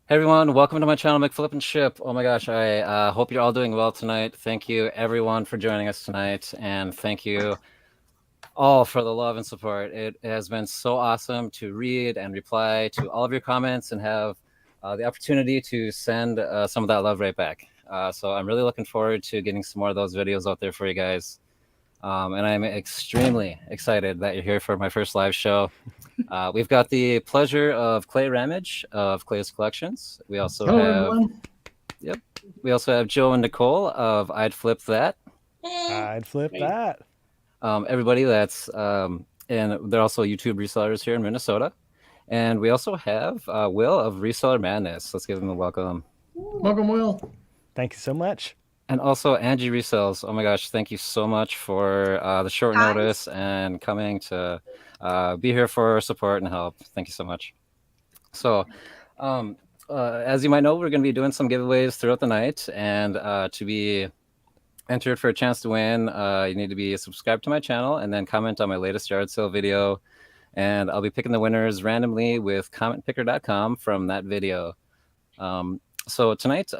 Hey everyone, welcome to my channel, McFlippin' Ship. Oh my gosh, I hope you're all doing well tonight. Thank you everyone for joining us tonight, and thank you all for the love and support. It has been so awesome to read and reply to all of your comments and have the opportunity to send some of that love right back. So I'm really looking forward to getting some more of those videos out there for you guys. And I'm extremely excited that you're here for my first live show. We've got the pleasure of Clay Rammage of Clay's Collections. We also Hello, have, everyone. yep, we also have Joe and Nicole of I'd Flip That. I'd flip Hey. that. Everybody that's, and they're also YouTube resellers here in Minnesota. And we also have Will of Reseller Madness. Let's give them a welcome. Welcome, Will. Thank you so much. And also Angie Resells. Oh my gosh, thank you so much for the short notice and coming to be here for support and help. Thank you so much. So, as you might know, we're going to be doing some giveaways throughout the night, and to be entered for a chance to win, you need to be subscribed to my channel and then comment on my latest yard sale video, and I'll be picking the winners randomly with commentpicker.com from that video. So tonight,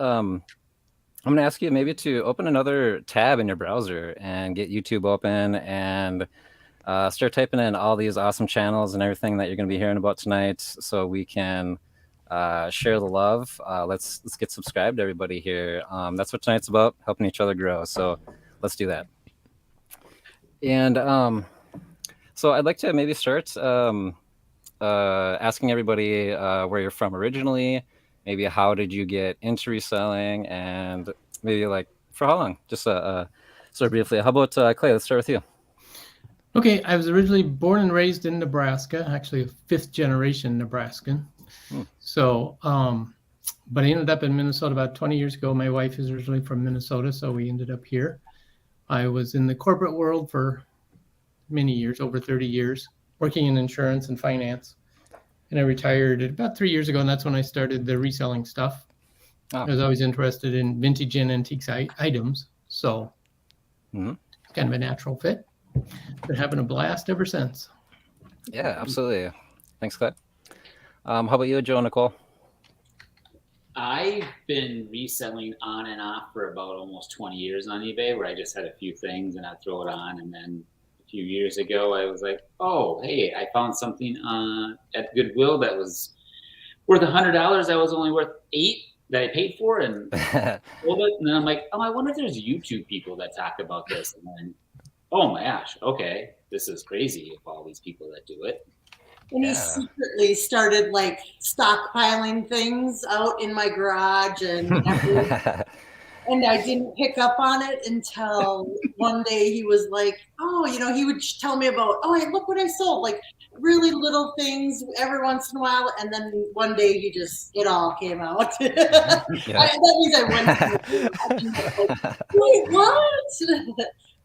I'm going to ask you maybe to open another tab in your browser and get YouTube open and start typing in all these awesome channels and everything that you're going to be hearing about tonight, so we can share the love. Let's get subscribed, everybody here. That's what tonight's about, helping each other grow. So let's do that. And so I'd like to maybe start asking everybody where you're from originally. Maybe how did you get into reselling, and maybe like for how long? Just sort of briefly. How about Clay? Let's start with you. Okay, I was originally born and raised in Nebraska, actually a fifth generation Nebraskan. So, but I ended up in Minnesota about 20 years ago. My wife is originally from Minnesota, so we ended up here. I was in the corporate world for many years, over 30 years, working in insurance and finance. And I retired about 3 years ago, and that's when I started the reselling stuff. I was always interested in vintage and antiques items, so kind of a natural fit. Been having a blast ever since. Yeah, absolutely. Thanks, Clay. How about you, Joe and Nicole? I've been reselling on and off for about almost 20 years on eBay, where I just had a few things and I'd throw it on. And then a few years ago, I was like, oh, hey, I found something at Goodwill that was worth $100. That was only worth $8 that I paid for. And and then I'm like, oh, I wonder if there's YouTube people that talk about this. And then, oh my gosh, okay, this is crazy if all these people that do it. And he secretly started like stockpiling things out in my garage, and I didn't pick up on it until one day he was like, oh, he would tell me about, oh, hey, look what I sold, like really little things every once in a while. And then one day it all came out. That means I went, wait, what?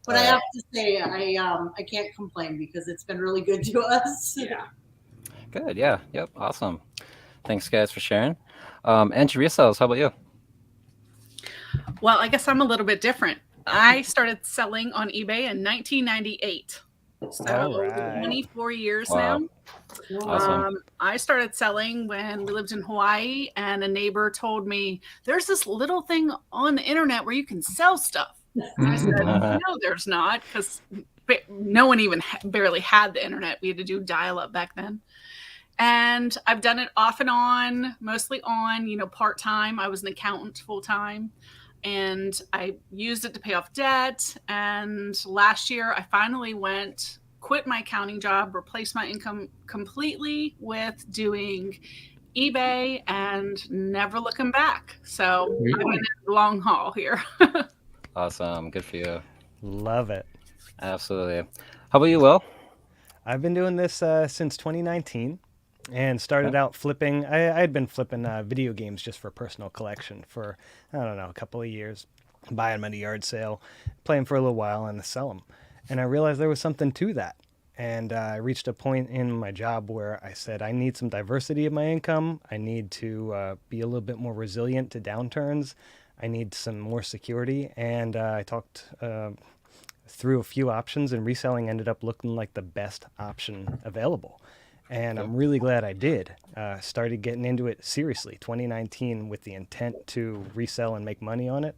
But I have to say, I can't complain because it's been really good to us. Yeah. Good. Yeah. Yep. Awesome. Thanks, guys, for sharing. And Teresa, how about you? Well, I guess I'm a little bit different. I started selling on eBay in 1998. So 24 years now. Awesome. I started selling when we lived in Hawaii, and a neighbor told me, there's this little thing on the internet where you can sell stuff. And I said, no, there's not, because no one even barely had the internet. We had to do dial-up back then. And I've done it off and on, mostly on, part-time. I was an accountant full-time, and I used it to pay off debt. And last year I finally quit my accounting job, replaced my income completely with doing eBay, and never looking back. So I'm in the long haul here. Awesome. Good for you. Love it. Absolutely. How about you, Will? I've been doing this since 2019 and started out flipping. I had been flipping video games just for personal collection for, I don't know, a couple of years, buying them at a yard sale, playing for a little while, and sell them. And I realized there was something to that. And I reached a point in my job where I said, I need some diversity of my income. I need to be a little bit more resilient to downturns. I need some more security. And I talked through a few options, and reselling ended up looking like the best option available. And I'm really glad I did. Started getting into it seriously 2019 with the intent to resell and make money on it.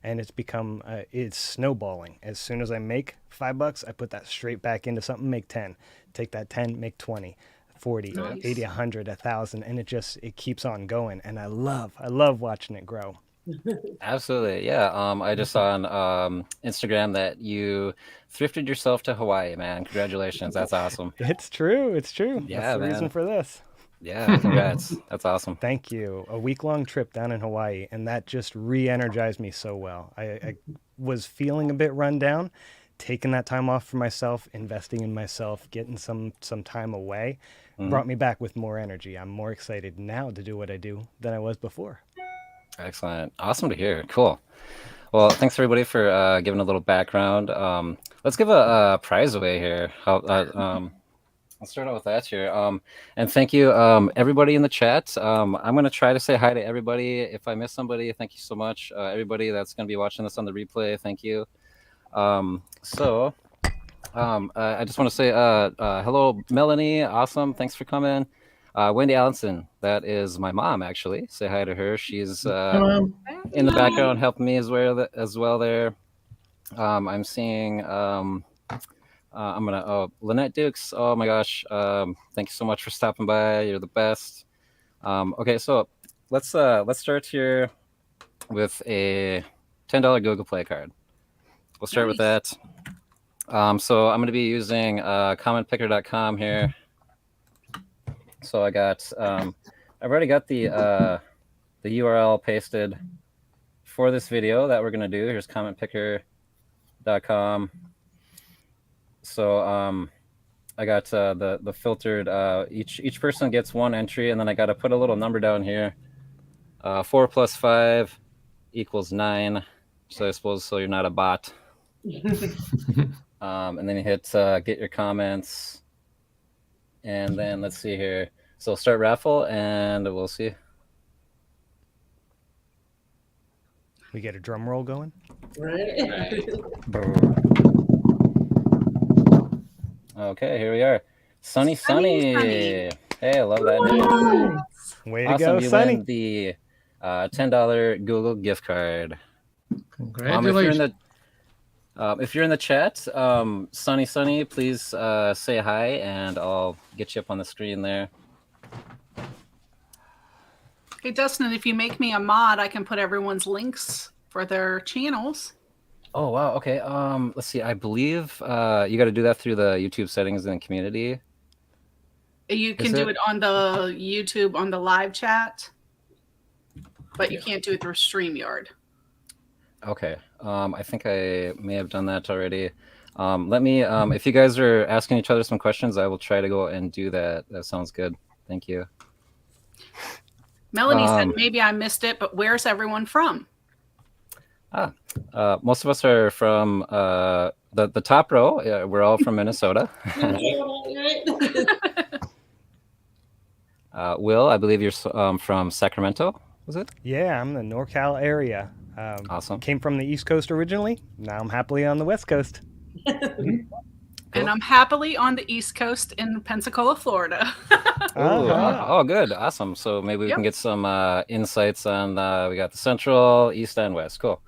And it's become, it's snowballing. As soon as I make $5, I put that straight back into something, make 10. Take that 10, make 20, 40, Nice. 80, 100, 1,000. And it keeps on going. And I love watching it grow. Absolutely, yeah. I just saw on Instagram that you thrifted yourself to Hawaii, man. Congratulations, that's awesome. It's true. It's true. Yeah, That's the reason man. for this. Yeah, congrats. That's awesome. Thank you. A week-long trip down in Hawaii, and that just re-energized me so well. I was feeling a bit run down, taking that time off for myself, investing in myself, getting some time away, brought me back with more energy. I'm more excited now to do what I do than I was before. Excellent. Awesome to hear. Cool. Well, thanks everybody for giving a little background. Let's give a prize away here. Let's start out with that here. And thank you, everybody in the chat. I'm going to try to say hi to everybody. If I miss somebody, thank you so much. Everybody that's going to be watching this on the replay, thank you. I just want to say hello, Melanie. Awesome. Thanks for coming. Wendy Allenson, that is my mom, actually. Say hi to her. She's in the background helping me as well there. I'm seeing... Lynette Dukes. Oh my gosh. Thank you so much for stopping by. You're the best. Okay, so let's start here with a $10 Google Play card. We'll start with that. So I'm going to be using commentpicker.com here. So I got I've already got the URL pasted for this video that we're going to do. Here's commentpicker.com. So I got the filtered. Each person gets one entry, and then I got to put a little number down here. 4 plus 5 equals 9. So I suppose you're not a bot. And then you hit get your comments, and then let's see here. So start raffle, and we'll see. We get a drum roll going. Right. Okay, here we are. Sunny. Hey, I love that name. Way to go, You Sunny. win the $10 Google gift card. Congratulations. If you're in the chat, Sunny, please say hi, and I'll get you up on the screen there. Hey, Dustin, if you make me a mod, I can put everyone's links for their channels. Oh, wow. Okay. Let's see. I believe you got to do that through the YouTube settings in the community. You can do it on the YouTube, on the live chat, but you can't do it through StreamYard. Okay. I think I may have done that already. Let me, if you guys are asking each other some questions, I will try to go and do that. That sounds good. Thank you. Melanie said, maybe I missed it, but where's everyone from? Most of us are from the top row. We're all from Minnesota. Will, I believe you're from Sacramento, was it? Yeah, I'm in the NorCal area. Awesome. Came from the East Coast originally. Now I'm happily on the West Coast. And I'm happily on the East Coast in Pensacola, Florida. Oh, good. Awesome. So maybe we can get some insights on, we got the Central, East, and West. Cool.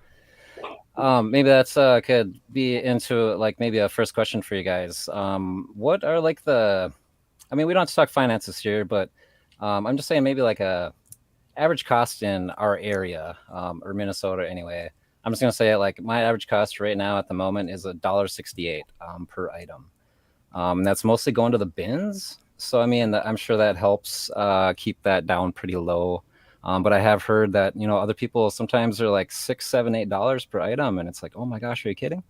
Maybe that's could be into like maybe a first question for you guys. What are like I mean, we don't have to talk finances here, but I'm just saying maybe like a average cost in our area, or Minnesota anyway. I'm just gonna say like my average cost right now at the moment is $1.68 per item. That's mostly going to the bins. So I mean, I'm sure that helps keep that down pretty low. But I have heard that other people sometimes are like $6, $7, $8 per item, and it's like, oh my gosh, are you kidding?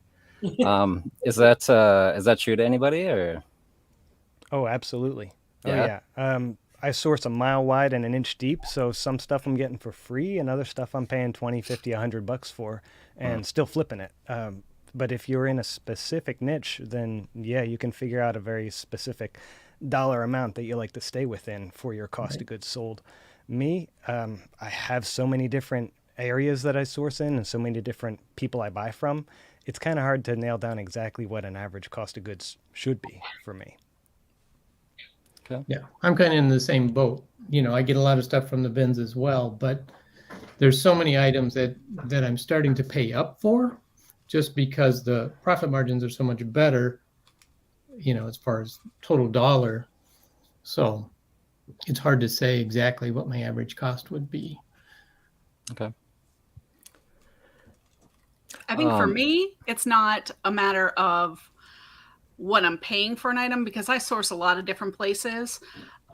Is that true to anybody or? Oh, absolutely. Yeah. Oh yeah. I source a mile wide and an inch deep, so some stuff I'm getting for free, and other stuff I'm paying $20, $50, $100 for, and still flipping it. But if you're in a specific niche, then yeah, you can figure out a very specific dollar amount that you like to stay within for your cost of goods sold. Me, I have so many different areas that I source in and so many different people I buy from. It's kind of hard to nail down exactly what an average cost of goods should be for me. Yeah, I'm kind of in the same boat. I get a lot of stuff from the bins as well, but there's so many items that I'm starting to pay up for just because the profit margins are so much better, as far as total dollar. So it's hard to say exactly what my average cost would be. Okay. I think for me, it's not a matter of what I'm paying for an item because I source a lot of different places.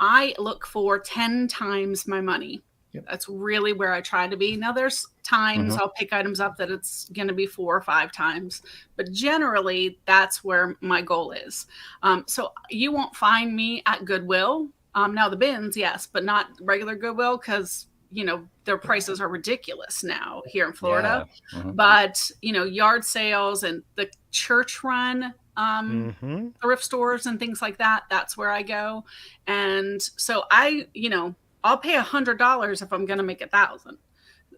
I look for 10 times my money. Yep. That's really where I try to be. Now, there's times I'll pick items up that it's going to be 4 or 5 times, but generally that's where my goal is. So you won't find me at Goodwill. Now the bins, yes, but not regular Goodwill because their prices are ridiculous now here in Florida. Yeah. But yard sales and the church run thrift stores and things like that, that's where I go. And so I'll pay $100 if I'm going to make 1,000.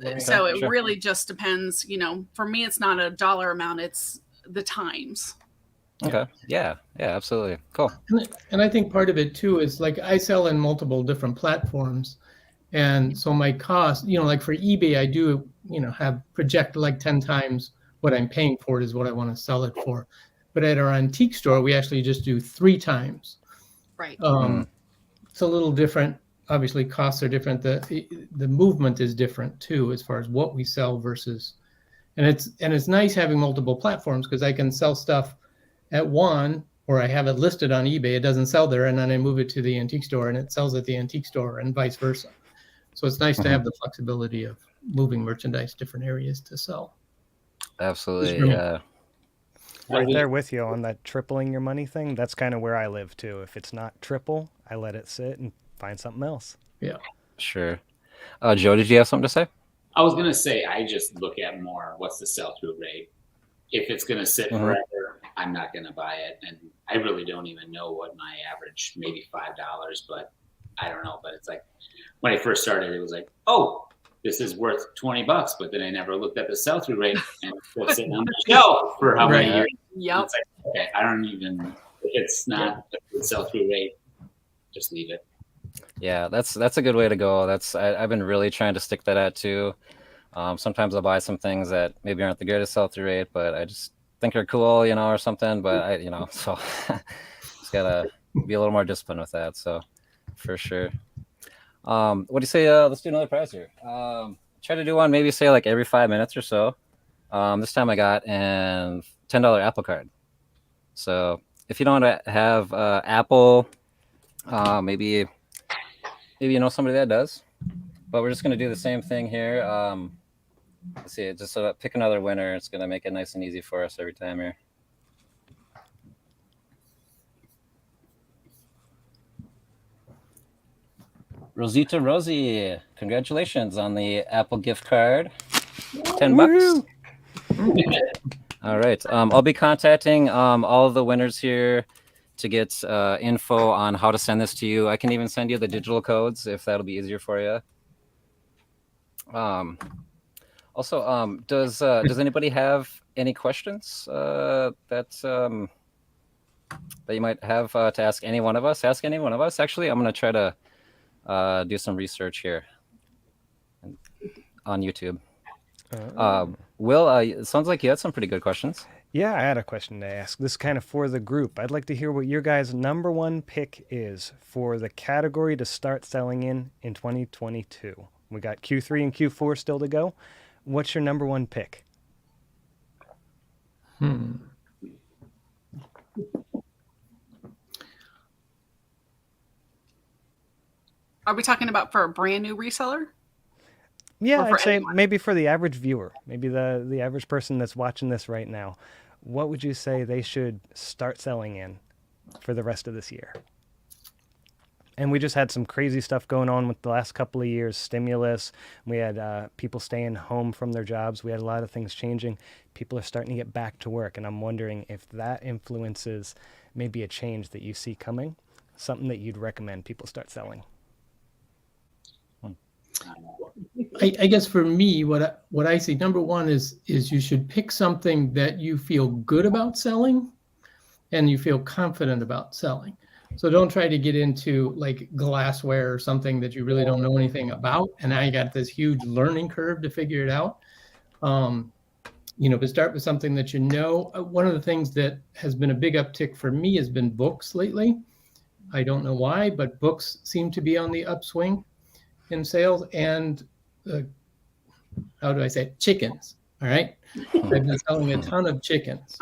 Right. So it really just depends. For me, it's not a dollar amount; it's the times. Okay. Yeah, absolutely. Cool. And I think part of it too is like I sell in multiple different platforms. And so my cost, like for eBay, I do, have project like 10 times what I'm paying for it is what I want to sell it for. But at our antique store, we actually just do 3 times. Right. It's a little different. Obviously, costs are different. The movement is different too, as far as what we sell versus, and it's nice having multiple platforms because I can sell stuff at one, or I have it listed on eBay. It doesn't sell there, and then I move it to the antique store, and it sells at the antique store, and vice versa. So it's nice to have the flexibility of moving merchandise different areas to sell. Absolutely, yeah. Right there with you on that tripling your money thing. That's kind of where I live too. If it's not triple, I let it sit and find something else. Yeah, sure. Joe, did you have something to say? I was gonna say I just look at more what's the sell-through rate. If it's gonna sit forever, I'm not gonna buy it, and I really don't even know what my average, maybe $5, but I don't know. But it's like when I first started, it was like, oh, this is worth $20, but then I never looked at the sell-through rate, and it's still sitting on the shelf for how many years. Yep. It's like, okay, I don't even. If it's not the sell-through rate, just leave it. Yeah, that's a good way to go. I've been really trying to stick that at too. Sometimes I'll buy some things that maybe aren't the greatest sell-through rate, but I just think they're cool, or something. But so just gotta be a little more disciplined with that. So for sure. What do you say? Let's do another prize here. Try to do one, maybe say like every 5 minutes or so. This time I got an $10 Apple card. So if you don't have Apple, maybe somebody that does. But we're just gonna do the same thing here. Let's see, just pick another winner. It's gonna make it nice and easy for us every time here. Rosita Rosie, congratulations on the Apple gift card. $10. All right. I'll be contacting all of the winners here to get info on how to send this to you. I can even send you the digital codes if that'll be easier for you. Also, does anybody have any questions that you might have to ask any one of us? Ask any one of us. Actually, I'm going to try to do some research here on YouTube. Will, it sounds like you had some pretty good questions. Yeah, I had a question to ask. This is kind of for the group. I'd like to hear what your guys' number one pick is for the category to start selling in 2022. We got Q3 and Q4 still to go. What's your number one pick? Are we talking about for a brand new reseller? Yeah, I'd say maybe for the average viewer, maybe the average person that's watching this right now. What would you say they should start selling in for the rest of this year? And we just had some crazy stuff going on with the last couple of years, stimulus. We had people staying home from their jobs. We had a lot of things changing. People are starting to get back to work. And I'm wondering if that influences maybe a change that you see coming, something that you'd recommend people start selling. I guess for me, what I see, number one is you should pick something that you feel good about selling and you feel confident about selling. So don't try to get into like glassware or something that you really don't know anything about. And now you got this huge learning curve to figure it out. But start with something that you know. One of the things that has been a big uptick for me has been books lately. I don't know why, but books seem to be on the upswing in sales. And how do I say it? Chickens. All right. I've been selling a ton of chickens.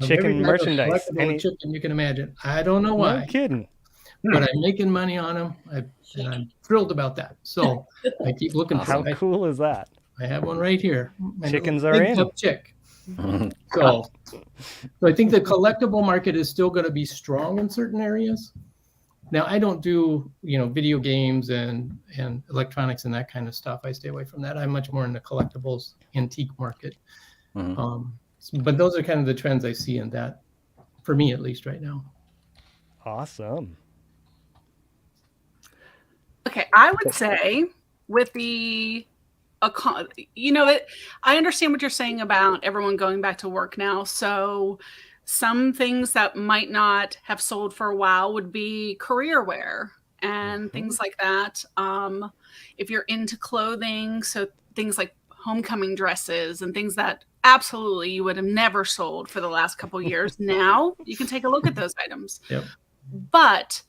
Chicken merchandise. Chicken you can imagine. I don't know why. No kidding. But I'm making money on them. And I'm thrilled about that. So I keep looking for How cool is that? I have one right here. Chickens are in. Chick. So I think the collectible market is still going to be strong in certain areas. Now, I don't do, video games and electronics and that kind of stuff. I stay away from that. I'm much more in the collectibles antique market. But those are kind of the trends I see in that, for me at least right now. Awesome. Okay, I would say with the I understand what you're saying about everyone going back to work now. So some things that might not have sold for a while would be career wear and things like that. If you're into clothing, so things like homecoming dresses and things that absolutely you would have never sold for the last couple of years. Now you can take a look at those items. Yep. But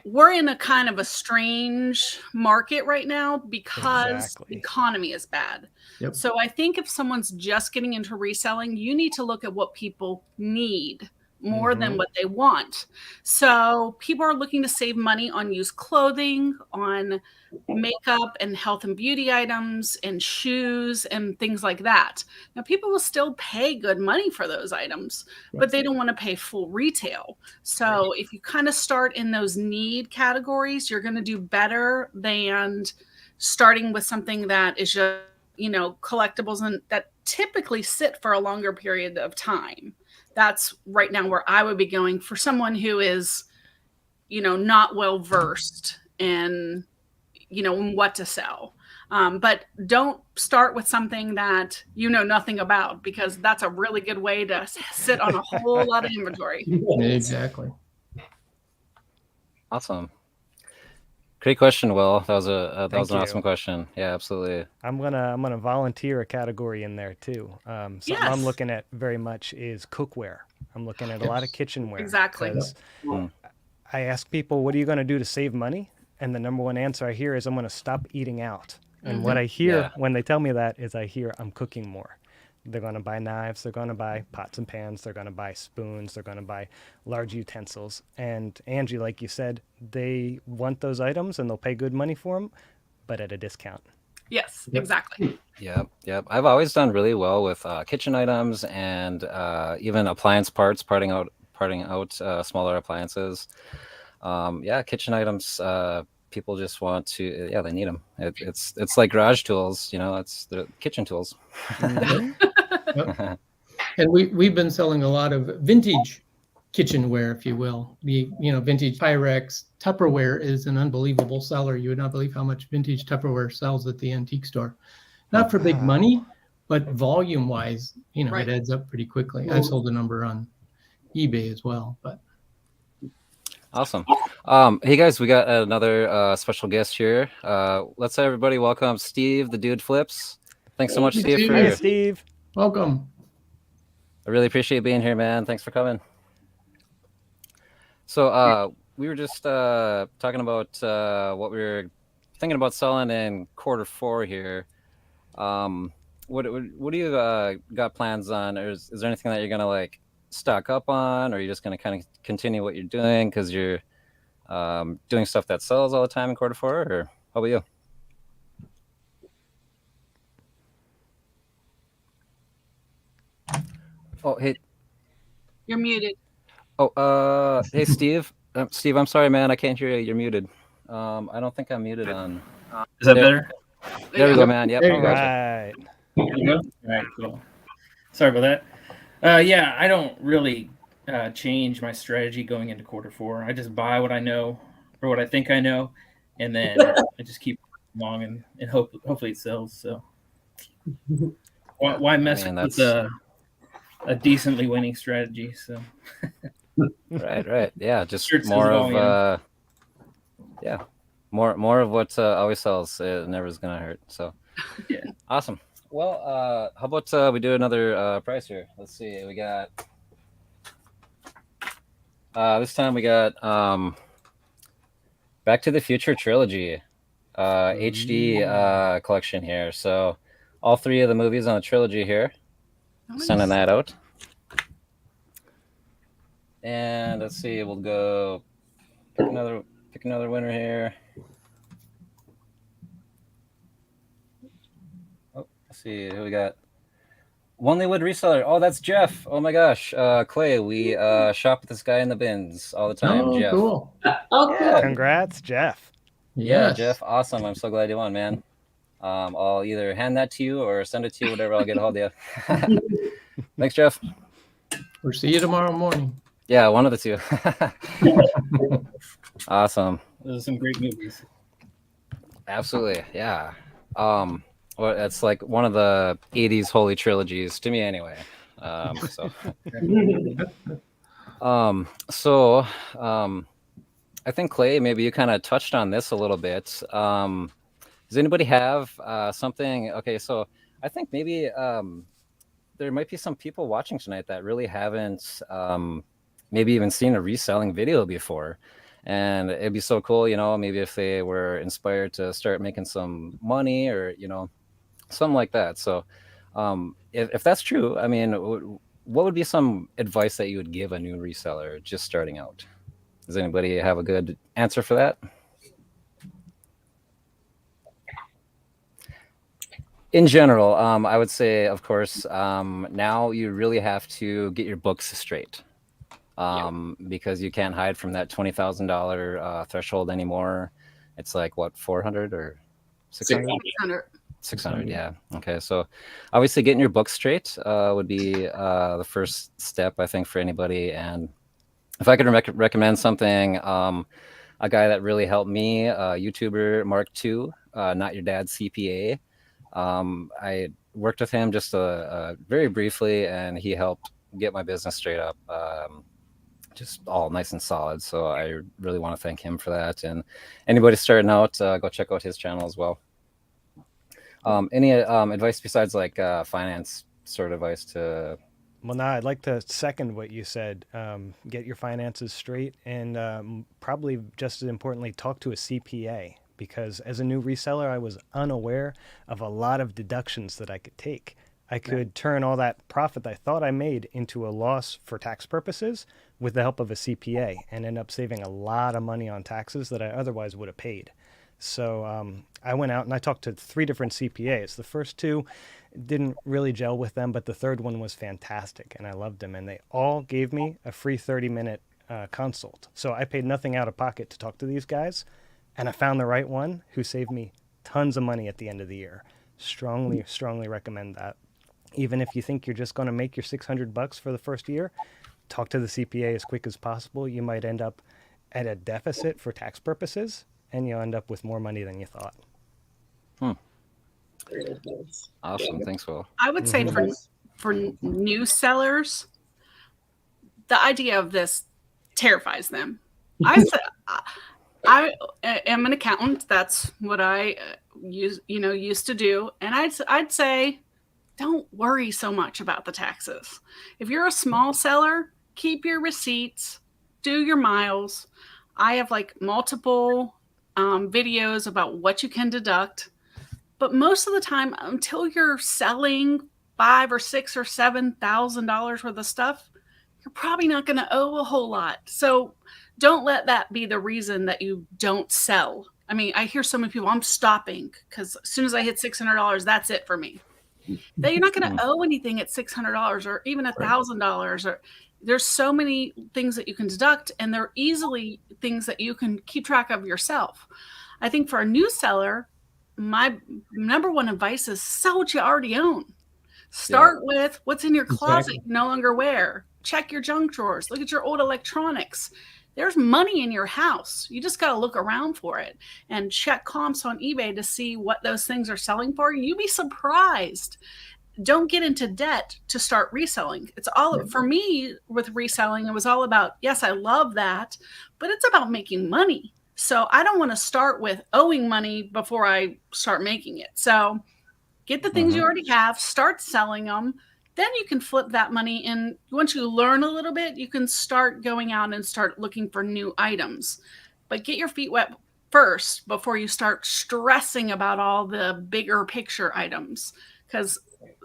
we're in a kind of a strange market right now because the economy is bad. Yep. So I think if someone's just getting into reselling, you need to look at what people need more than what they want. So people are looking to save money on used clothing, on makeup and health and beauty items and shoes and things like that. Now, people will still pay good money for those items, but they don't want to pay full retail. So if you kind of start in those need categories, you're going to do better than starting with something that is just, collectibles and that typically sit for a longer period of time. That's right now where I would be going for someone who is, not well versed in, what to sell. But don't start with something that you know nothing about, because that's a really good way to sit on a whole lot of inventory. Exactly. Awesome. Great question, Will. That was an awesome you. question. Yeah, absolutely. I'm gonna volunteer a category in there too. Something I'm looking at very much is cookware. I'm looking at a lot of kitchenware. Exactly. I ask people, what are you going to do to save money? And the number one answer I hear is, I'm going to stop eating out. And what I hear when they tell me that is, I hear I'm cooking more. They're going to buy knives. They're going to buy pots and pans. They're going to buy spoons. They're going to buy large utensils. And Angie, like you said, they want those items and they'll pay good money for them, but at a discount. Yes, exactly. Yep. I've always done really well with kitchen items and even appliance parts, parting out smaller appliances. Kitchen items. People just want to. They need them. It's like garage tools. It's the kitchen tools. And we've been selling a lot of vintage kitchenware, if you will. The vintage Pyrex. Tupperware is an unbelievable seller. You would not believe how much vintage Tupperware sells at the antique store. Not for big money, but volume wise, it adds up pretty quickly. I've sold a number on eBay as well. But awesome. Hey guys, we got another special guest here. Let's everybody welcome Steve, the Dude Flips. Thanks so much, Steve. Hey, Steve. Welcome. I really appreciate being here, man. Thanks for coming. So we were just talking about what we were thinking about selling in Q4 here. What do you got plans on? Or is there anything that you're gonna stock up on, or are you just gonna kind of continue what you're doing because you're doing stuff that sells all the time in Q4? Or how about you? Oh, hey. You're muted. Oh, hey, Steve. Steve, I'm sorry, man. I can't hear you. You're muted. I don't think I'm muted on. Is that better? There we go, man. Yep. There you go. Right. There you go. All right, cool. Sorry about that. I don't really change my strategy going into Q4. I just buy what I know or what I think I know, and then I just keep along and hopefully it sells. So why mess with a decently winning strategy? So Right. Yeah, just Shirt says more it all, of yeah, more of what always sells. It never is gonna hurt. So Yeah. awesome. Well, how about we do another price here? Let's see. We got this time we got Back to the Future Trilogy HD collection here. So all 3 of the movies on the trilogy here. Nice. Sending that out. And let's see, we'll go pick another winner here. Oh, let's see who we got. One Wood Reseller. Oh, that's Jeff. Oh my gosh, Clay. We shop with this guy in the bins all the time. Oh, Jeff. cool. Oh, Yeah. cool. Congrats, Jeff. Yeah, Yes. Jeff. Awesome. I'm so glad you won, man. I'll either hand that to you or send it to you, whatever. I'll get a hold of you. Thanks, Jeff. We'll see you tomorrow morning. Yeah, one of the 2. Awesome. Those are some great movies. Absolutely. Yeah. Well, it's like one of the 80s holy trilogies to me anyway. I think, Clay, maybe you kind of touched on this a little bit. Does anybody have something? Okay, so I think maybe there might be some people watching tonight that really haven't maybe even seen a reselling video before. And it'd be so cool, maybe if they were inspired to start making some money or, something like that. So if that's true, I mean, what would be some advice that you would give a new reseller just starting out? Does anybody have a good answer for that? In general, I would say, of course, now you really have to get your books straight. Because you can't hide from that $20,000 threshold anymore. It's like what, 400 or 600? 600, yeah. Okay, so obviously getting your books straight would be the first step, I think, for anybody. And if I could recommend something, a guy that really helped me, YouTuber Mark II, Not Your Dad's CPA. I worked with him just very briefly, and he helped get my business straight up. Just all nice and solid. So I really want to thank him for that. And anybody starting out, go check out his channel as well. Any advice besides like finance sort of advice to? Well, now I'd like to second what you said. Get your finances straight, and probably just as importantly, talk to a CPA. Because as a new reseller, I was unaware of a lot of deductions that I could take. I could turn all that profit I thought I made into a loss for tax purposes with the help of a CPA and end up saving a lot of money on taxes that I otherwise would have paid. So I went out and I talked to 3 different CPAs. The first 2 didn't really gel with them, but the third one was fantastic and I loved them. And they all gave me a free 30-minute consult. So I paid nothing out of pocket to talk to these guys. And I found the right one who saved me tons of money at the end of the year. Strongly recommend that. Even if you think you're just going to make your $600 for the first year, talk to the CPA as quick as possible. You might end up at a deficit for tax purposes, and you'll end up with more money than you thought. Awesome. Thanks, Will. I would say for new sellers, the idea of this terrifies them. I am an accountant. That's what I used to do. And I'd say, don't worry so much about the taxes. If you're a small seller, keep your receipts, do your miles. I have like multiple videos about what you can deduct. But most of the time, until you're selling $5,000 or $6,000 or $7,000 worth of stuff, you're probably not going to owe a whole lot. So don't let that be the reason that you don't sell. I mean, I hear so many people, I'm stopping because as soon as I hit $600, that's it for me. That you're not going to owe anything at $600 or even $1,000. Or there's so many things that you can deduct, and they're easily things that you can keep track of yourself. I think for a new seller, my number one advice is sell what you already own. Start with what's in your closet you no longer wear. Check your junk drawers. Look at your old electronics. There's money in your house. You just got to look around for it and check comps on eBay to see what those things are selling for. You'd be surprised. don't get into debt to start reselling. It's all for me with reselling. It was all about, yes, I love that, but it's about making money. So I don't want to start with owing money before I start making it. So get the things you already have, start selling them. Then you can flip that money. And once you learn a little bit, you can start going out and start looking for new items. But get your feet wet first before you start stressing about all the bigger picture items. Because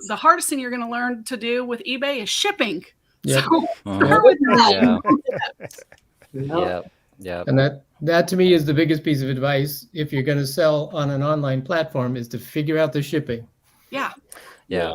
the hardest thing you're going to learn to do with eBay is shipping. Yep. So Mhm. with that. Yep. Yep. And that to me is the biggest piece of advice if you're going to sell on an online platform, is to figure out the shipping. Yeah. Yeah.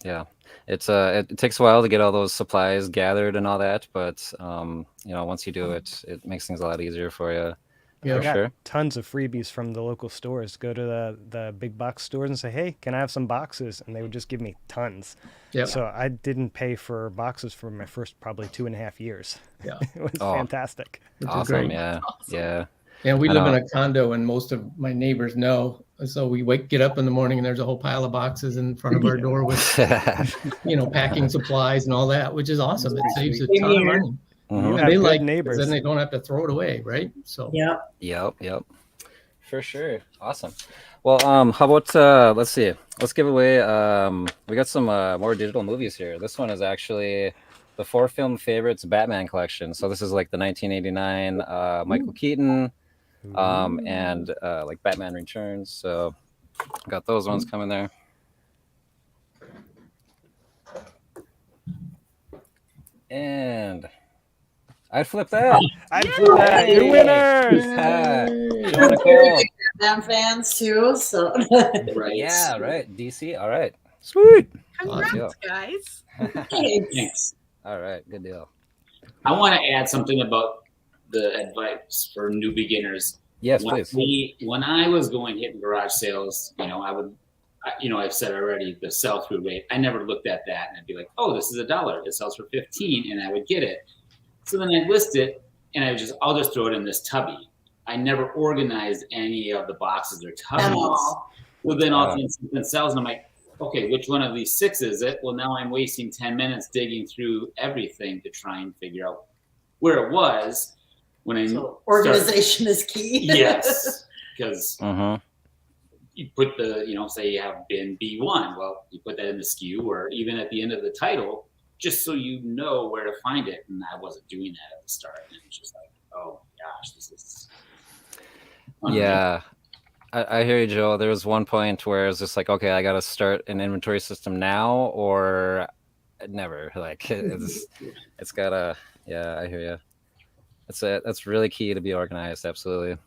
Yeah. It's it takes a while to get all those supplies gathered and all that, but once you do it, it makes things a lot easier for you. Yeah. I got sure. tons of freebies from the local stores. Go to the big box stores and say, hey, can I have some boxes? And they would just give me tons. Yep. So I didn't pay for boxes for my first probably 2.5 years. Yeah. It was Oh. fantastic. Which is Awesome. great. Yeah. Yeah. And we I live in know. a condo, and most of my neighbors know. So we get up in the morning, and there's a whole pile of boxes in front of our door with, packing supplies and all that, which is awesome. It saves a ton of money. You Mhm. have They good like, 'cause neighbors. then they don't have to throw it away, right? So Yeah. Yep. For sure. Awesome. Well, how about let's see. Let's give away we got some more digital movies here. This one is actually the 4 film favorites Batman collection. So this is like the 1989 Michael Keaton and like Batman Returns. So got those ones coming there. And I'd flip that. I'd flip that. You're winners. Joe Nicole. Them fans too. So Right. Yeah, right. DC. All right. Sweet. Congrats, deal. guys. Thanks. All right. Good deal. I want to add something about the advice for new beginners. Yes, please. When I was hitting garage sales, I've said already the sell-through rate. I never looked at that, and I'd be like, "Oh, this is $1. It sells for 15," and I would get it. So then I'd list it, and I'll just throw it in this tubby. I never organized any of the boxes or tubbies. Well, then all of a sudden something sells, and I'm like, okay, which one of these 6 is it? Well, now I'm wasting 10 minutes digging through everything to try and figure out where it was when I organization is key. Yes, because Mhm. you put say you have bin B1. Well, you put that in the SKU or even at the end of the title, just so you know where to find it. And I wasn't doing that at the start. And it was just like, oh gosh, this is. Yeah. I hear you, Joe. There was one point where it's just like, okay, I got to start an inventory system now or never. Like it's gotta. Yeah, I hear you. That's really key to be organized. Absolutely.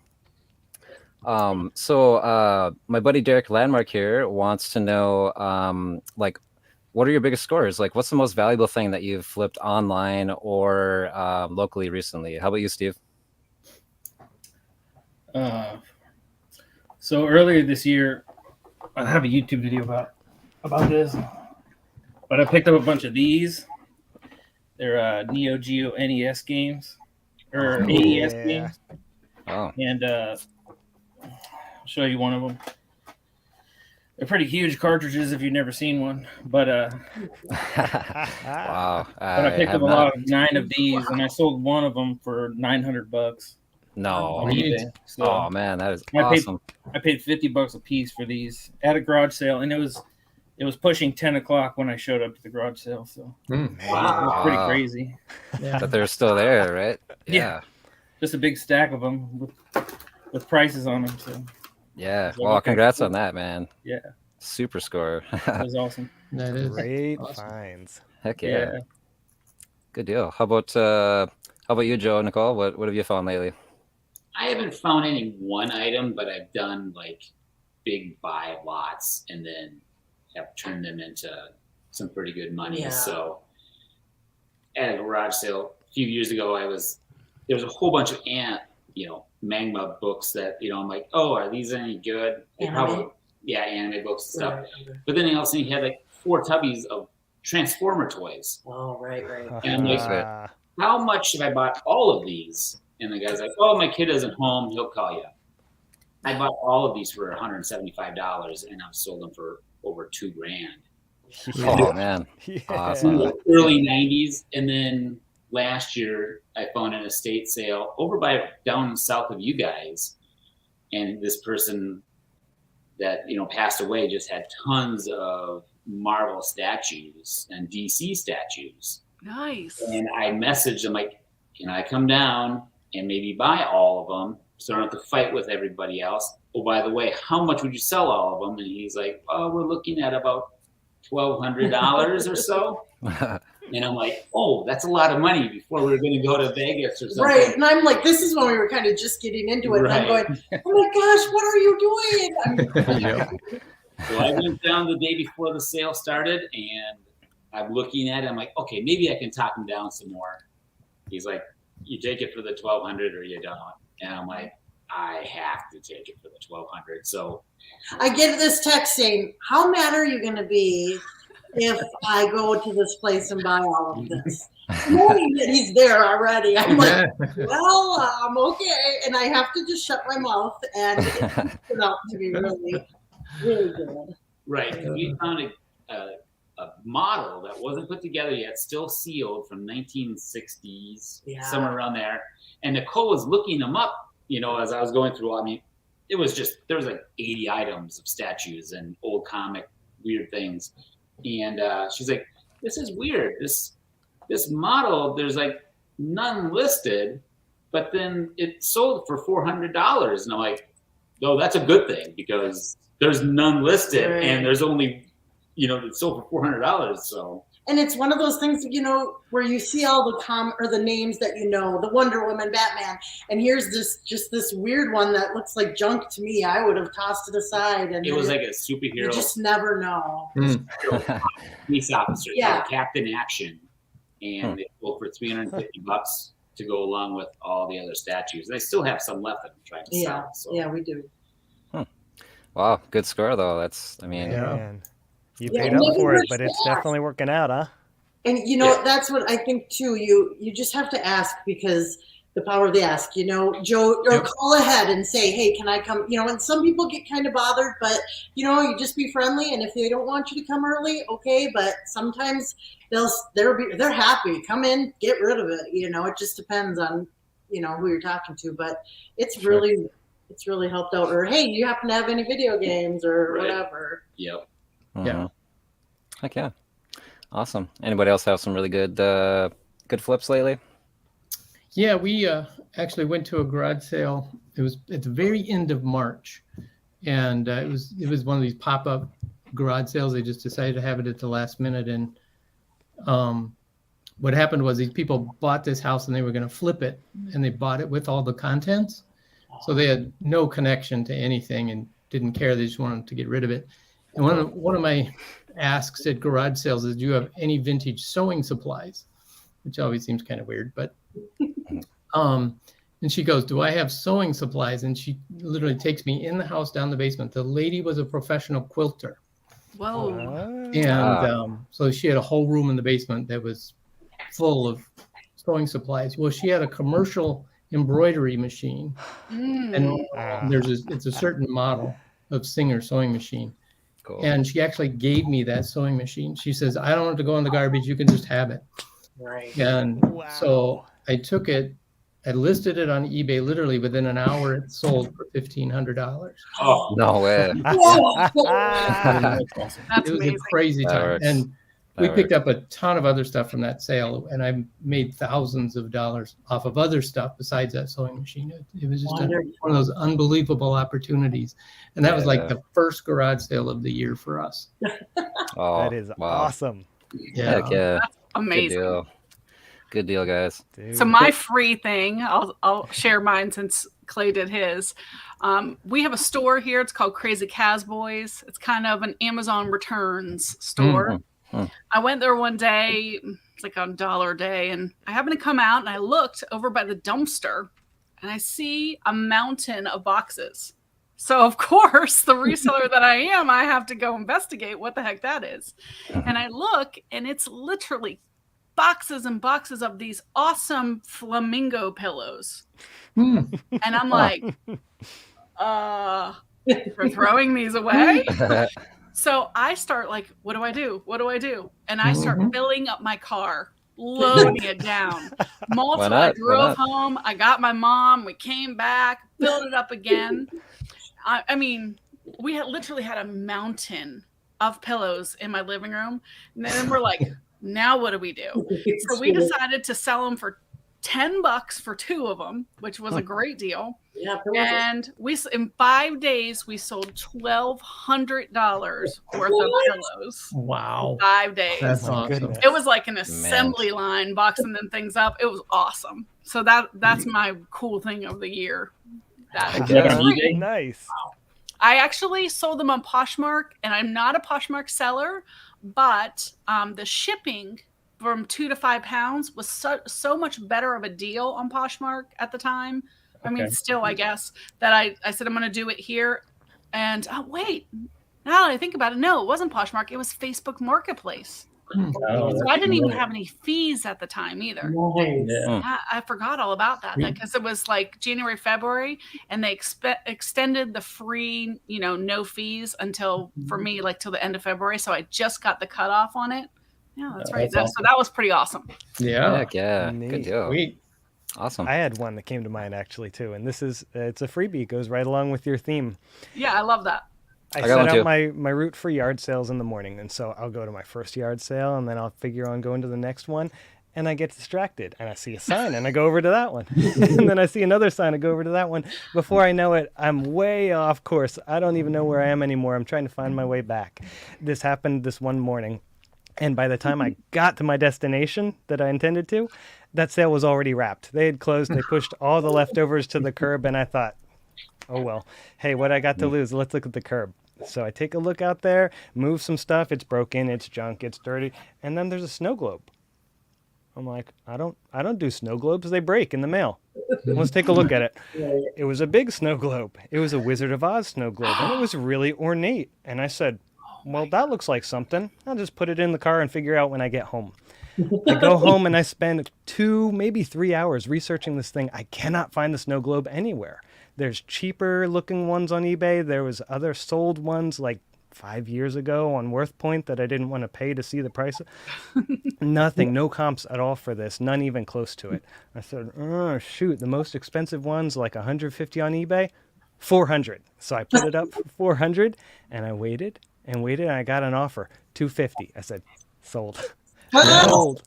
So my buddy Derek Landmark here wants to know, like, what are your biggest scores? Like, what's the most valuable thing that you've flipped online or locally recently? How about you, Steve? So earlier this year, I have a YouTube video about this, but I picked up a bunch of these. They're Neo Geo NES games or AES games, and I'll show you one of them. They're pretty huge cartridges if you've never seen one, but Wow. But I picked up a lot of 9 of these, and I sold one of them for $900. No. On eBay. So oh man, that is awesome. I paid $50 a piece for these at a garage sale, and it was pushing 10 o'clock when I showed up to the garage sale. So Wow. it was pretty crazy. Yeah. That they're still there, right? Yeah. Just a big stack of them with prices on them. So yeah. Well, congrats on that, man. Yeah. Super score. That was awesome. That is Great awesome. finds. Heck yeah. Good deal. How about you, Joe, Nicole? What have you found lately? I haven't found any one item, but I've done like big buy lots and then have turned them into some pretty good money. Yeah. So at a garage sale a few years ago, there was a whole bunch of Magma books that, I'm like, oh, are these any good? Anime? Anime books and stuff. Right. But then all of a sudden he had like 4 tubbies of Transformer toys. Oh, right. And I'm like, how much have I bought all of these? And the guy's like, oh, my kid isn't home. He'll call you. I bought all of these for $175 and I've sold them for over $2,000. Oh man, Yeah. awesome. Early 90s. And then last year I found an estate sale over by down south of you guys, and this person that passed away just had tons of Marvel statues and DC statues. Nice. And I messaged him like, can I come down and maybe buy all of them so I don't have to fight with everybody else? Oh, by the way, how much would you sell all of them? And he's like, oh, we're looking at about $1,200 or so. And I'm like, oh, that's a lot of money before we were going to go to Vegas or something. Right. And I'm like, this is when we were kind of just getting into it. Right. And I'm going, oh my gosh, what are you doing? Yeah. So I went down the day before the sale started, and I'm looking at it. I'm like, okay, maybe I can talk him down some more. He's like, you take it for the $1,200 or you don't. And I'm like, I have to take it for the $1,200. So I get this text saying, how mad are you going to be if I go to this place and buy all of this? Knowing that he's there already. I'm like, well, I'm okay. And I have to just shut my mouth, and it turned out to be really, really good. right, we found a model that wasn't put together yet, still sealed from 1960s, somewhere around there. And Nicole was looking them up, as I was going through. I mean, there was like 80 items of statues and old comic weird things. And she's like, this is weird. This model, there's like none listed, but then it sold for $400. And I'm like, no, that's a good thing, because there's none listed, Right. and there's only, it sold for $400. So. And it's one of those things, where you see all the names that the Wonder Woman, Batman, and here's this weird one that looks like junk to me. I would have tossed it aside, and It was like a superhero. You just never know. Police officer, Yeah. Captain Action, and it sold for $350 to go along with all the other statues. They still have some left that I'm trying to sell. So. Yeah, we do. Wow, good score though. That's, I mean, Man. You Yeah, paid and up for it, never but it's ask. definitely working out, huh? And that's what I think too. You just have to ask, because the power of the ask. Joe, or call ahead and say, "Hey, can I come?" And some people get kind of bothered, but you just be friendly. And if they don't want you to come early, okay. But sometimes they're happy. Come in, get rid of it. It just depends on who you're talking to. But it's really helped out. Or hey, you happen to have any video games or whatever? Yep. mhm. Yeah. Heck yeah. Awesome. Anybody else have some really good flips lately? Yeah, we actually went to a garage sale. It was at the very end of March, and it was one of these pop-up garage sales. They just decided to have it at the last minute, and what happened was these people bought this house and they were going to flip it, and they bought it with all the contents, so they had no connection to anything and didn't care. They just wanted to get rid of it. And one of my asks at garage sales is, do you have any vintage sewing supplies? Which always seems kind of weird, but and she goes, do I have sewing supplies? And she literally takes me in the house, down the basement. The lady was a professional quilter. Whoa. And so she had a whole room in the basement that was full of sewing supplies. Well, she had a commercial embroidery machine, and it's a certain model of Singer sewing machine. Cool. And she actually gave me that sewing machine. She says, I don't have to go in the garbage. You can just have it. Right. And so I took it. I listed it on eBay. Literally within an hour, it sold for $1,500. Oh, No way. That's It was amazing. a crazy That time. works. And we That picked up a ton of other stuff from that sale, and I made thousands of dollars off of other stuff besides that sewing machine. It was just one of those unbelievable opportunities. And that was like the first garage sale of the year for us. Oh, That is wow. awesome. Heck yeah. Amazing. Good deal, guys. Dude. So my free thing, I'll share mine since Clay did his. We have a store here. It's called Crazy Casboys. It's kind of an Amazon returns store. I went there one day, it's like on $1 a day, and I happened to come out and I looked over by the dumpster and I see a mountain of boxes. So of course, the reseller that I am, I have to go investigate what the heck that is. And I look, and it's literally boxes and boxes of these awesome flamingo pillows. And I'm like, we're throwing these away? So I start like, what do I do? What do I do? And I start Mhm. filling up my car, loading it down. Why I not? Why drove not? home. I got my mom. We came back, filled it up again. I mean, we literally had a mountain of pillows in my living room. And then we're like, now what do we do? So we decided to sell them for $10 for 2 of them, which was a great deal. Yeah, And in 5 days we sold $1,200 worth of pillows. Wow. 5 days. That's My awesome. goodness. It was like an assembly line boxing them things up. It was awesome. So that's my cool thing of the year. That Is that on free. eBay? Nice. I actually sold them on Poshmark, and I'm not a Poshmark seller, but the shipping from 2 to 5 pounds was so much better of a deal on Poshmark at the time. I mean, Okay. still, I guess, that I said I'm going to do it here. And wait, now that I think about it, no, it wasn't Poshmark. It was Facebook Marketplace. Oh, So that's I didn't even familiar. have any fees at the time either. Nice. Yeah. I forgot all about that because it was like January, February, and they extended the free, no fees until, for me, like till the end of February. So I just got the cutoff on it. Yeah, that's Oh, right. that's So that was pretty awesome. Yeah. Heck yeah. Good Neat. deal. Sweet. Awesome. I had one that came to mind actually too, and this is it's a freebie. It goes right along with your theme. Yeah, I love that. I got set one out too. my route for yard sales in the morning, and so I'll go to my first yard sale, and then I'll figure on going to the next one, and I get distracted, and I see a sign, and I go over to that one, and then I see another sign, I go over to that one. Before I know it, I'm way off course. I don't even know where I am anymore. I'm trying to find my way back. This happened this one morning, and by the time I got to my destination that I intended to, that sale was already wrapped. They had closed. They pushed all the leftovers to the curb, and I thought, oh well, hey, what I got to lose? Let's look at the curb. So I take a look out there, move some stuff. It's broken, it's junk, it's dirty, and then there's a snow globe. I'm like, I don't do snow globes. They break in the mail. Let's take a look at it. It was a big snow globe. It was a Wizard of Oz snow globe, and it was really ornate. And I said, well, that looks like something. I'll just put it in the car and figure out when I get home. I go home and I spend 2, maybe 3 hours researching this thing. I cannot find the snow globe anywhere. There's cheaper looking ones on eBay. There was other sold ones like 5 years ago on Worth Point that I didn't want to pay to see the price. Nothing, no comps at all for this, none even close to it. I said, oh, shoot, the most expensive one's like 150 on eBay, 400. So I put it up for 400, and I waited and waited, and I got an offer, 250. I said, sold. Sold.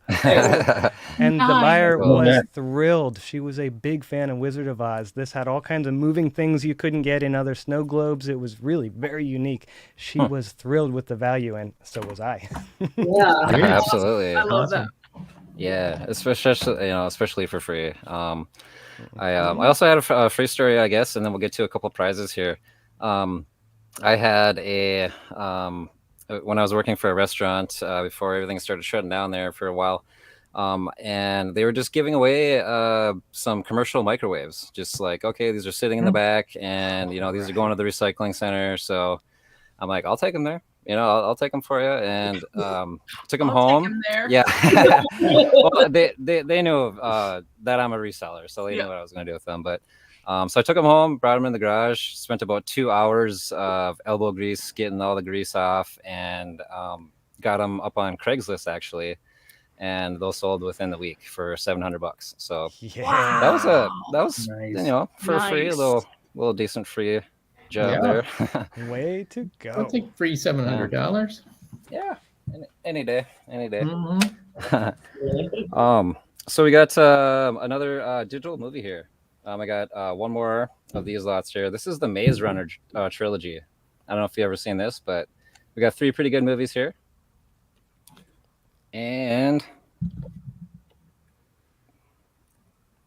And the buyer was thrilled. She was a big fan of Wizard of Oz. This had all kinds of moving things you couldn't get in other snow globes. It was really very unique. She was thrilled with the value, and so was I. Yeah. Absolutely. I love that. Yeah, especially for free. I also had a free story, I guess, and then we'll get to a couple prizes here. I had a when I was working for a restaurant before everything started shutting down there for a while, and they were just giving away some commercial microwaves. Just like, okay, these are sitting in the back, and these are going to the recycling center. So I'm like, I'll take them there. I'll take them for you, and took them home. Take 'em there. Yeah, well, they knew that I'm a reseller, so they knew what I was going to do with them. But so I took them home, brought them in the garage, spent about 2 hours of elbow grease getting all the grease off, and got them up on Craigslist actually, and those sold within the week for $700. So Yeah. that was Nice. for free, a Nice. little decent free job there. Way to I'll go. take free $700. Yeah, any day. Mhm. So we got another digital movie here. I got one more of these lots here. This is the Maze Runner trilogy. I don't know if you've ever seen this, but we got 3 pretty good movies here. And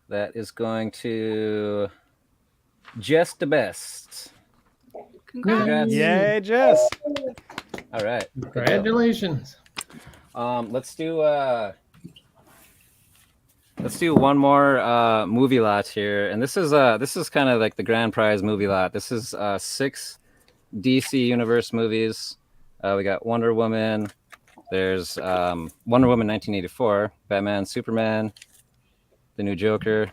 that is going to Just the Best. Congrats. Yay, Jess. All right. Congratulations. Let's do one more movie lot here, and this is kind of like the grand prize movie lot. This is 6 DC Universe movies. We got Wonder Woman. There's Wonder Woman 1984, Batman, Superman, the new Joker,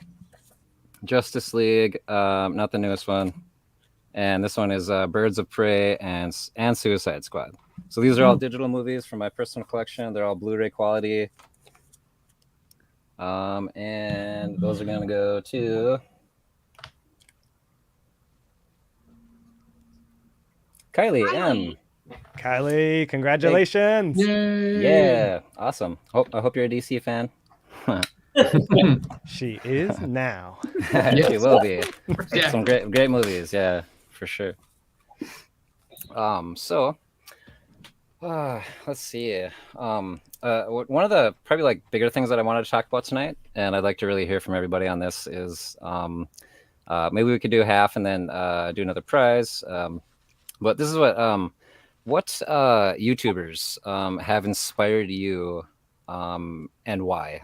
Justice League, not the newest one, and this one is Birds of Prey and Suicide Squad. So these are all digital movies from my personal collection. They're all Blu-ray quality. And those are gonna go to Kylie M. Kylie, congratulations! Yay! Yeah, awesome. I hope you're a DC fan. She is now. She will be. Yeah. Some great movies, yeah, for sure. So let's see. One of the probably like bigger things that I wanted to talk about tonight, and I'd like to really hear from everybody on this, is maybe we could do half and then do another prize. But this is what YouTubers have inspired you, and why?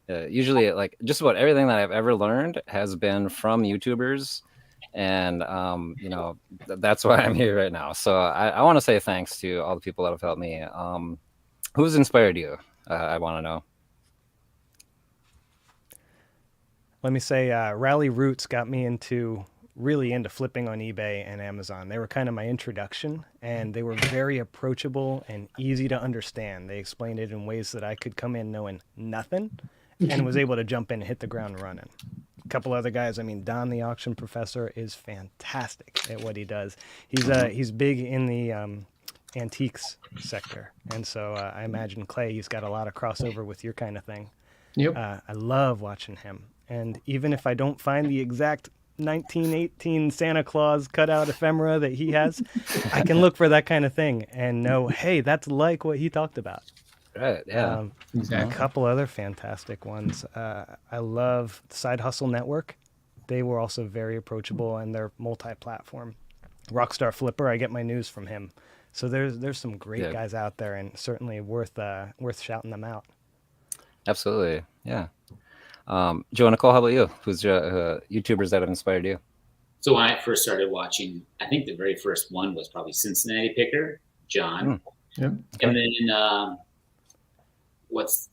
Usually, like just about everything that I've ever learned has been from YouTubers, and that's why I'm here right now. So I want to say thanks to all the people that have helped me. Who's inspired you? I want to know. Let me say, Rally Roots got me really into flipping on eBay and Amazon. They were kind of my introduction, and they were very approachable and easy to understand. They explained it in ways that I could come in knowing nothing and was able to jump in and hit the ground running. A couple other guys, Don the Auction Professor is fantastic at what he does. He's big in the antiques sector, and so I imagine, Clay, he's got a lot of crossover with your kind of thing. Yep. I love watching him, and even if I don't find the exact 1918 Santa Claus cutout ephemera that he has, I can look for that kind of thing and know, hey, that's like what he talked about. Right, yeah. Exactly. A couple other fantastic ones. I love Side Hustle Network. They were also very approachable, and they're multi-platform. Rockstar Flipper, I get my news from him. So there's some great guys out there, and certainly worth shouting them out. Absolutely, yeah. Joe, Nicole, how about you? Who's your YouTubers that have inspired you? So when I first started watching, I think the very first one was probably Cincinnati Picker, John. Yep. And then what's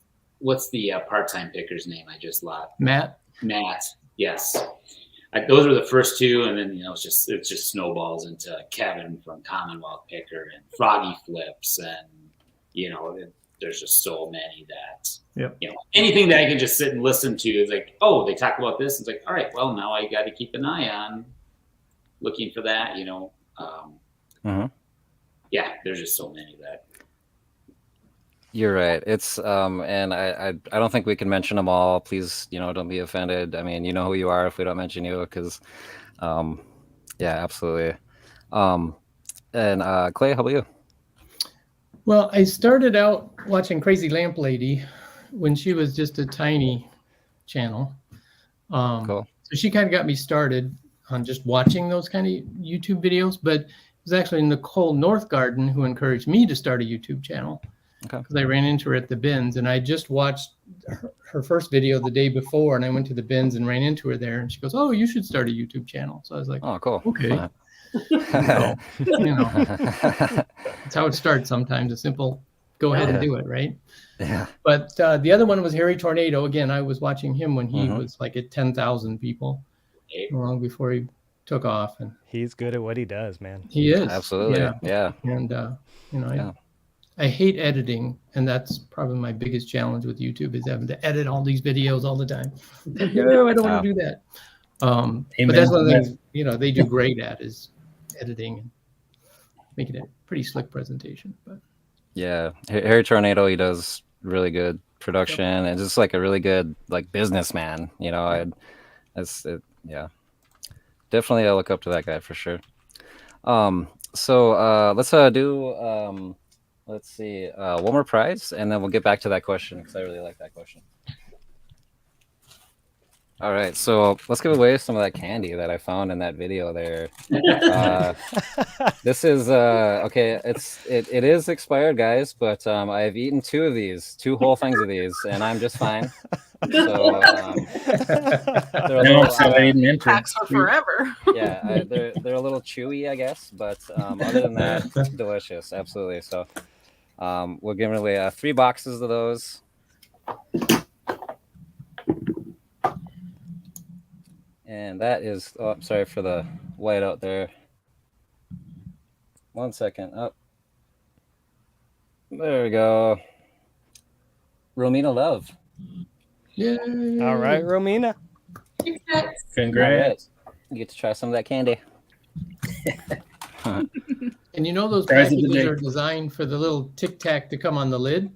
the part-time picker's name? I just lost. Matt. Yes. Those were the first two, and then it just snowballs into Kevin from Commonwealth Picker and Froggy Flips, and there's just so many that anything that I can just sit and listen to is like, oh, they talk about this. It's like, all right, well, now I got to keep an eye on looking for that. Yeah, there's just so many that. You're right. It's and I don't think we can mention them all. Please, don't be offended. I mean, you know who you are if we don't mention you, because yeah, absolutely. And Clay, how about you? Well, I started out watching Crazy Lamp Lady when she was just a tiny channel. Cool. So she kind of got me started on just watching those kind of YouTube videos, but it was actually Nicole Northgarden who encouraged me to start a YouTube channel. Okay. Because I ran into her at the bins, and I just watched her first video the day before, and I went to the bins and ran into her there, and she goes, "Oh, you should start a YouTube channel." So I was like, "Oh, cool. Okay." So, that's how it starts sometimes. A simple, go ahead and do it, right? Yeah. But the other one was Harry Tornado. Again, I was watching him when he was like at 10,000 people, long before he took off. And he's good at what he does, man. He is. Absolutely. Yeah. And I hate editing, and that's probably my biggest challenge with YouTube, is having to edit all these videos all the time. No, I don't want to do that. But that's one of the things they do great at, is editing and making a pretty slick presentation. But yeah, Harry Tornado, he does really good production and just like a really good businessman. Yeah, definitely I look up to that guy for sure. So let's do. Let's see, one more prize, and then we'll get back to that question because I really like that question. All right, so let's give away some of that candy that I found in that video there. This is okay. It is expired, guys, but I've eaten two whole things of these, and I'm just fine. So they're packs for forever. Yeah, they're a little chewy, I guess, but other than that, delicious, absolutely. So we're giving away 3 boxes of those. And that is, sorry for the white out there. 1 second. Up. There we go. Romina Love. Yay. All right, Romina. Congrats. All right. You get to try some of that candy. And you know those Prize of the packages day. are designed for the little tic tac to come on the lid.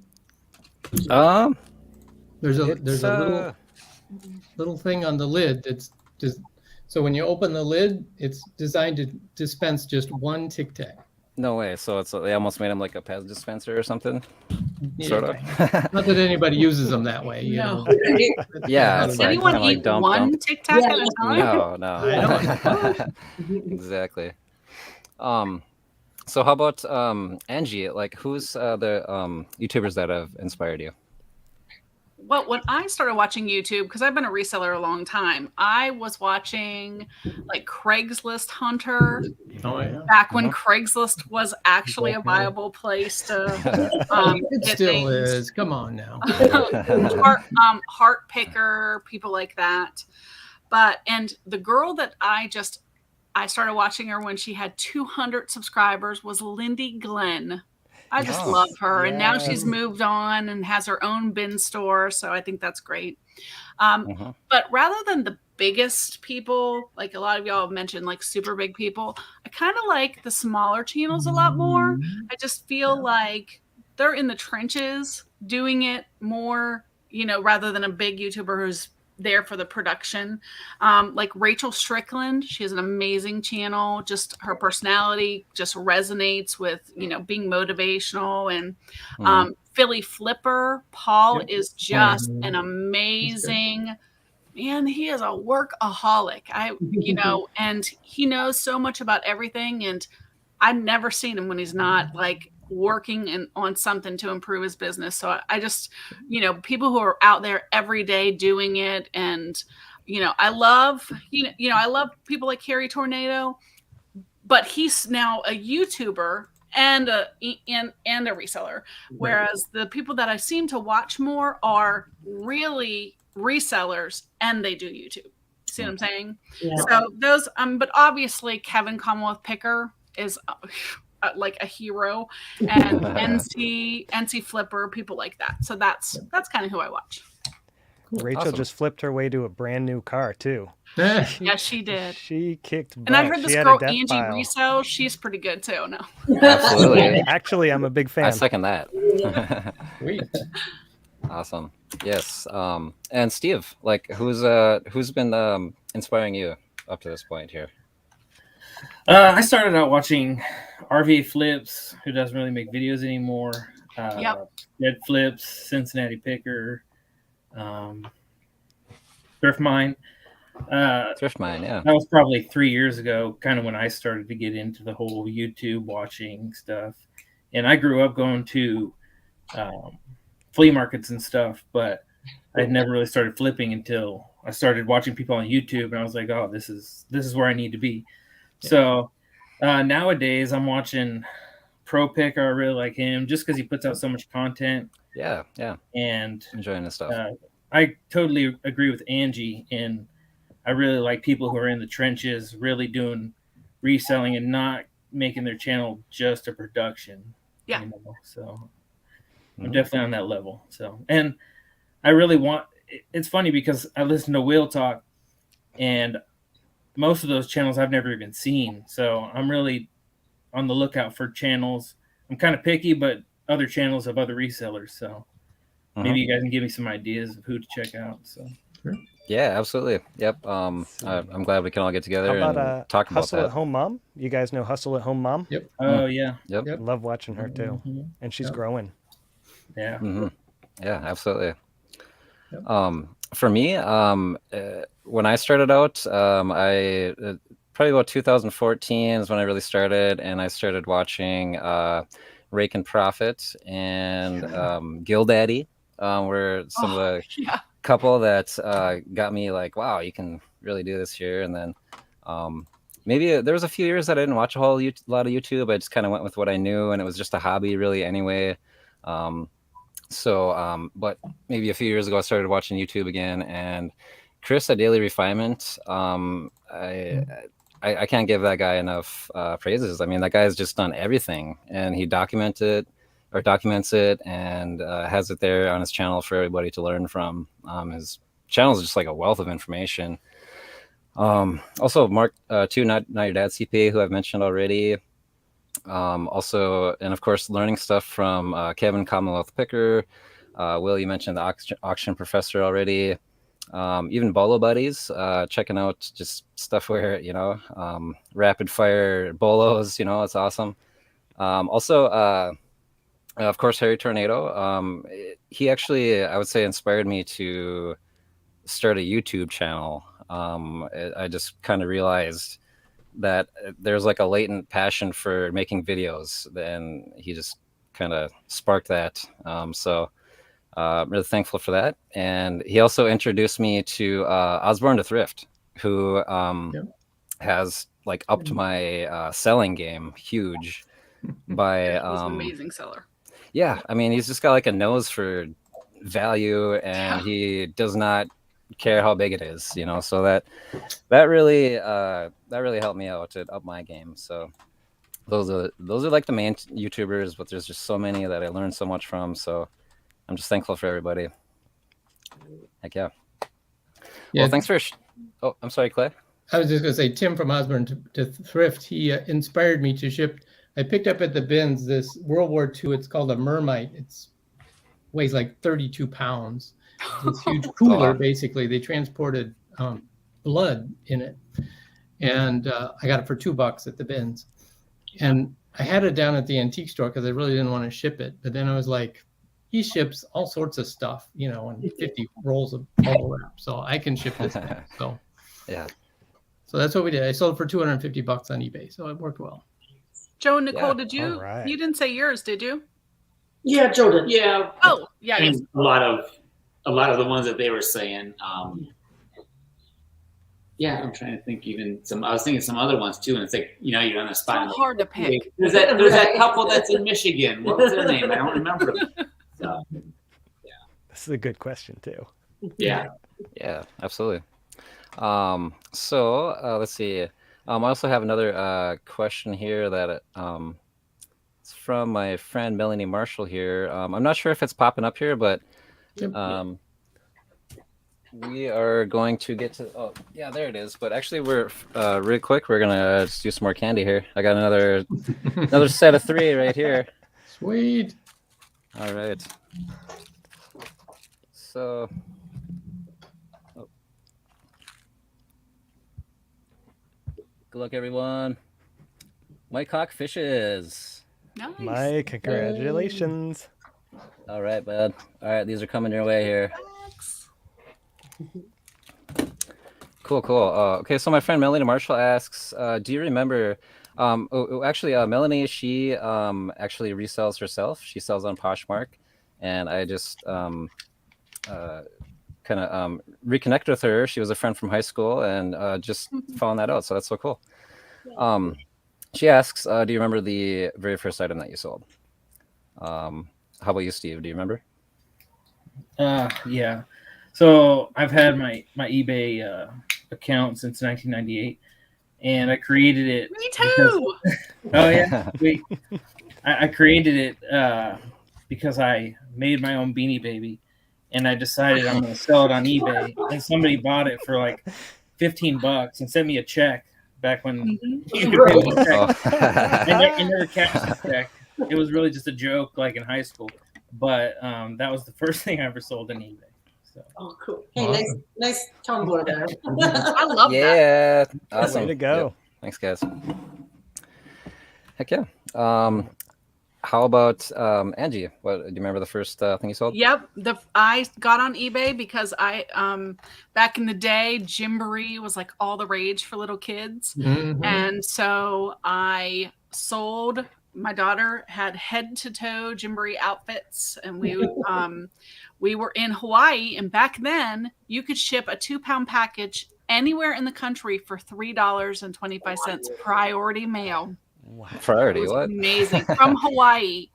There's a little thing on the lid that's just so when you open the lid, it's designed to dispense just one tic tac. No way. So they almost made him like a Pez dispenser or something. Yeah. Sort of. Not that anybody uses them that way, you know. Yeah. Does It's like anyone kinda like eat dump, one dump. Tic Tac Yeah. at a time? No. I Exactly. So how about Angie? Like, who's the YouTubers that have inspired you? Well, when I started watching YouTube, because I've been a reseller a long time, I was watching like Craigslist Hunter Oh yeah. back when Craigslist was actually a viable place to It get still things. is. Come on now. Heart Picker, people like that. And the girl that I started watching her when she had 200 subscribers was Lindy Glenn. I just Oh, love her. And now yes. she's moved on and has her own bin store. So I think that's great. Mhm. But rather than the biggest people, like a lot of y'all have mentioned, like super big people, I kind of like the smaller channels a lot more. I just feel like they're in the trenches doing it more, rather than a big YouTuber who's there for the production. Like Rachel Strickland, she has an amazing channel. Just her personality just resonates with, being motivational. And Philly Flipper, Paul is just an amazing man. He is a workaholic. And he knows so much about everything. And I've never seen him when he's not like working on something to improve his business. So I just, people who are out there every day doing it. And, I love, I love people like Harry Tornado, but he's now a YouTuber and a reseller. Whereas the people that I seem to watch more are really resellers and they do YouTube. See what I'm saying? Yeah. So those, but obviously Kevin Commonwealth Picker is like a hero, and NC Flipper, people like that. So that's kind of who I watch. Rachel Awesome. just flipped her way to a brand new car too. Yes, she did. She kicked butt. And I heard this She had a girl death Angie pile. Resell. She's pretty good too. No, Absolutely. Actually, I'm a big fan. I second that. Sweet. Awesome. Yes. And Steve, like, who's been inspiring you up to this point here? I started out watching RV Flips, who doesn't really make videos anymore. Red Flips, Cincinnati Picker, Thrift Mine. Thrift Mine, yeah. That was probably 3 years ago, kind of when I started to get into the whole YouTube watching stuff. And I grew up going to flea markets and stuff, but I had never really started flipping until I started watching people on YouTube, and I was like, oh, this is where I need to be. Yeah. So nowadays I'm watching Pro Picker. I really like him just because he puts out so much content. Yeah. And Enjoying this stuff. I totally agree with Angie, and I really like people who are in the trenches, really doing reselling and not making their channel just a production. Yeah. So I'm definitely on that level. So, and I really want, it's funny because I listen to Wheel Talk, and most of those channels I've never even seen. So I'm really on the lookout for channels. I'm kind of picky, but other channels of other resellers. So maybe you guys can give me some ideas of who to check out. So yeah, absolutely. Yep. I'm glad we can all get together How about and talk about Hustle that. at Home Mom? You guys know Hustle at Home Mom? Yep. Oh yeah. Yep. I love watching her too, and she's growing. Yeah. Yeah, absolutely. Yep. For me, when I started out, I probably about 2014 is when I really started, and I started watching Rake and Profit and GillDaddy, were some of the couple that got me like, wow, you can really do this here. And then maybe there was a few years that I didn't watch a lot of YouTube. I just kind of went with what I knew, and it was just a hobby really anyway. But maybe a few years ago I started watching YouTube again, and Chris at Daily Refinement, I I can't give that guy enough praises. I mean, that guy has just done everything, and he documents it, and has it there on his channel for everybody to learn from. His channel is just like a wealth of information. Also, Mark, too, not your dad CPA, who I've mentioned already. Also, and of course, learning stuff from Kevin Commonwealth Picker. Will, you mentioned the auction professor already. Even Bolo Buddies, checking out just stuff where, rapid fire bolos, it's awesome. Also, of course, Harry Tornado. He actually, I would say, inspired me to start a YouTube channel. I just kind of realized that there's like a latent passion for making videos, and he just kind of sparked that. So I'm really thankful for that. And he also introduced me to Osborne to Thrift, who has like upped my selling game huge by He's an amazing seller. Yeah, I mean, he's just got like a nose for value, and he does not care how big it is, so that really helped me out to up my game. So those are like the main YouTubers, but there's just so many that I learned so much from, so I'm just thankful for everybody. Heck yeah. Well, thanks for oh, I'm sorry, Clay. I was just going to say, Tim from Osborne to Thrift, he inspired me to ship. I picked up at the bins this World War II. It's called a mermite. It's weighs like 32 pounds. This huge cooler, basically. They transported blood in it. And I got it for $2 at the bins. And I had it down at the antique store because I really didn't want to ship it. But then I was like, he ships all sorts of stuff, and 50 rolls of bubble wrap. So I can ship this thing. So yeah. So that's what we did. I sold it for $250 on eBay. So it worked well. Joe and Nicole, did you? Right. You didn't say yours, did you? Yeah, Joe did. Yeah. Oh, yeah. I mean, a lot of the ones that they were saying. Yeah, I'm trying to think. I was thinking some other ones too, and it's like you're on the spot. It's so hard to pick. There's that couple that's in Michigan. What was their name? I don't remember. So, This is a good question too. Yeah, absolutely. So let's see. I also have another question here that it's from my friend Melanie Marshall here. I'm not sure if it's popping up here, but we are going to get to. Oh, yeah, there it is. But actually, we're real quick. We're gonna just do some more candy here. I got another set of 3 right here. Sweet. All right. So. Good luck, everyone. Mike Hawk fishes. Nice. Mike, congratulations. All right, bud. All right, these are coming your way here. Cool. Okay, so my friend Melanie Marshall asks, do you remember? Actually, Melanie, she actually resells herself. She sells on Poshmark, and I just kind of reconnected with her. She was a friend from high school, and just found that out. So that's so cool. She asks, do you remember the very first item that you sold? How about you, Steve? Do you remember? Yeah. So I've had my eBay account since 1998, and I created it. Me too. Oh yeah, I created it because I made my own Beanie Baby, and I decided I'm going to sell it on eBay, and somebody bought it for like $15 and sent me a check back when you could pay with a check. I never cashed the check. It was really just a joke, like in high school. But that was the first thing I ever sold on eBay. So. Oh, cool. Hey, nice tumbler there. I love that. Yeah, awesome. Way to go. Yep. Thanks, guys. Heck yeah. How about Angie? What do you remember the first thing you sold? Yep. I got on eBay because I back in the day, Gymboree was like all the rage for little kids. Mm-hmm. And so I sold. My daughter had head to toe Gymboree outfits, and we were in Hawaii, and back then you could ship a 2-pound package anywhere in the country for $3.25 priority mail. Wow. Priority, It was what? amazing. From Hawaii,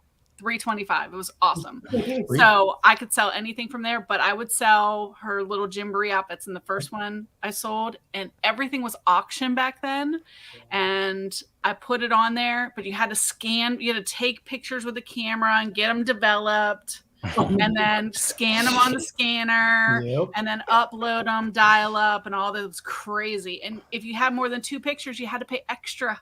$325. It was awesome. So I could sell anything from there, but I would sell her little Gymboree outfits in the first one I sold, and everything was auction back then. And I put it on there, but you had to take pictures with the camera and get them developed. And then scan them on the scanner, and then upload them, dial up, and all that. Was crazy. And if you had more than 2 pictures, you had to pay extra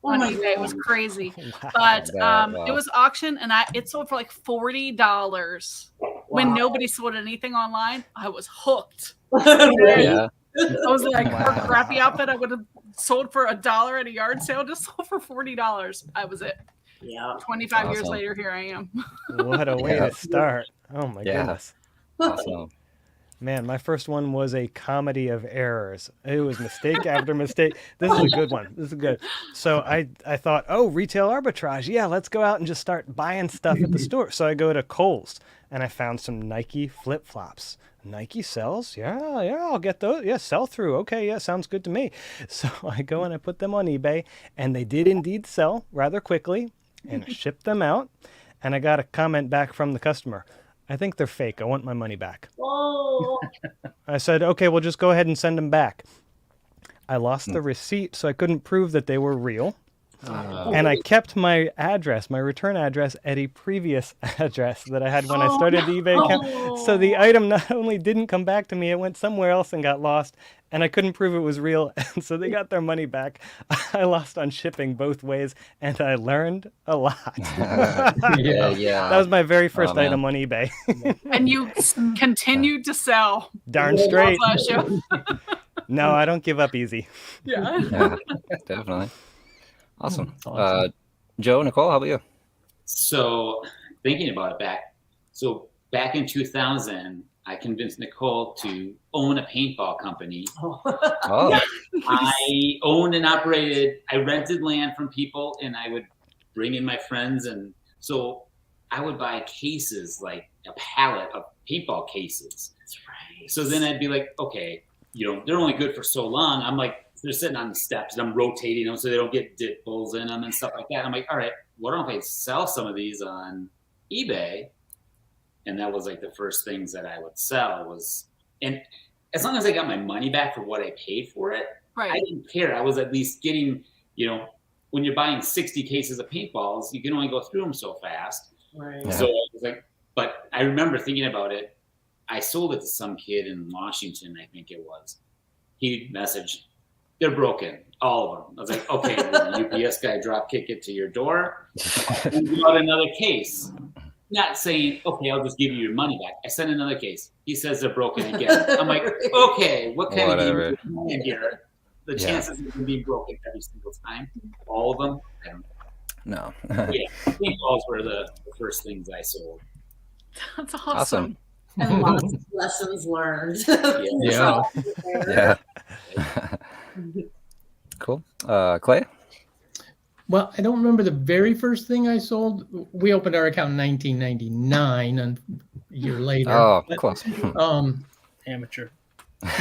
on eBay. It was crazy. But it was auction, and it sold for like $40 when nobody sold anything online. I was hooked. Yeah. I was like, her crappy outfit I would have sold for $1 at a yard sale, just sold for $40. I was it. Yeah. 25 years later, here I am. What a way to start. Oh my goodness. Awesome. Man, my first one was a comedy of errors. It was mistake after mistake. This is a good one. This is good. So I thought, oh, retail arbitrage. Yeah, let's go out and just start buying stuff at the store. So I go to Kohl's and I found some Nike flip-flops. Nike sells? Yeah, I'll get those. Yeah, sell through. Okay, yeah, sounds good to me. So I go and I put them on eBay, and they did indeed sell rather quickly, and I shipped them out, and I got a comment back from the customer. I think they're fake. I want my money back. Oh. I said, okay, well, just go ahead and send them back. I lost the receipt, so I couldn't prove that they were real. And I kept my address, my return address, at a previous address that I had when I started the eBay account. So the item not only didn't come back to me, it went somewhere else and got lost, and I couldn't prove it was real. And so they got their money back. I lost on shipping both ways, and I learned a lot. Yeah. That was my very first item on eBay. And you continued to sell. Darn straight. God bless you. No, I don't give up easy. Yeah. Definitely. Awesome. Joe, Nicole, how about you? So thinking about it back in 2000, I convinced Nicole to own a paintball company. Oh. I owned and operated, I rented land from people, and I would bring in my friends. And so I would buy cases, like a pallet of paintball cases. That's right. So then I'd be like, okay, they're only good for so long. I'm like, they're sitting on the steps and I'm rotating them so they don't get dip bulls in them and stuff like that. I'm like, all right, what if I sell some of these on eBay? And that was like the first things that I would sell and as long as I got my money back for what I paid for it, Right. I didn't care. I was at least getting, when you're buying 60 cases of paintballs, you can only go through them so fast. Right. Yeah. So I was like, but I remember thinking about it. I sold it to some kid in Washington, I think it was. He messaged, they're broken, all of them. I was like, okay, will the UPS guy drop kick it to your door? And you got another case. Not saying, okay, I'll just give you your money back. I sent another case. He says they're broken again. I'm like, okay, what kind Whatever. of game is in here? The chances of them being broken every single time, all of them, I don't know. No. Yeah, paintballs were the first things I sold. That's Awesome. And lots of lessons learned. Yeah. Yeah. Cool. Clay? Well, I don't remember the very first thing I sold. We opened our account in 1999, and a year later. Oh, But, close. Amateur.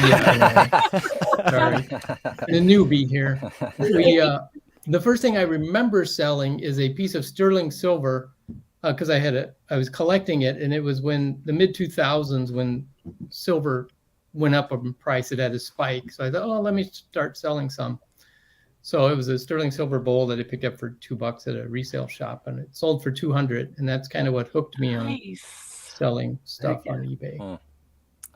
yeah, sorry, the newbie here. The first thing I remember selling is a piece of sterling silver, because I was collecting it, and it was when the mid 2000s when silver went up in price. It had a spike, so I thought, oh, let me start selling some. So it was a sterling silver bowl that I picked up for $2 at a resale shop, and it sold for $200, and that's kind of what hooked me on selling stuff on eBay.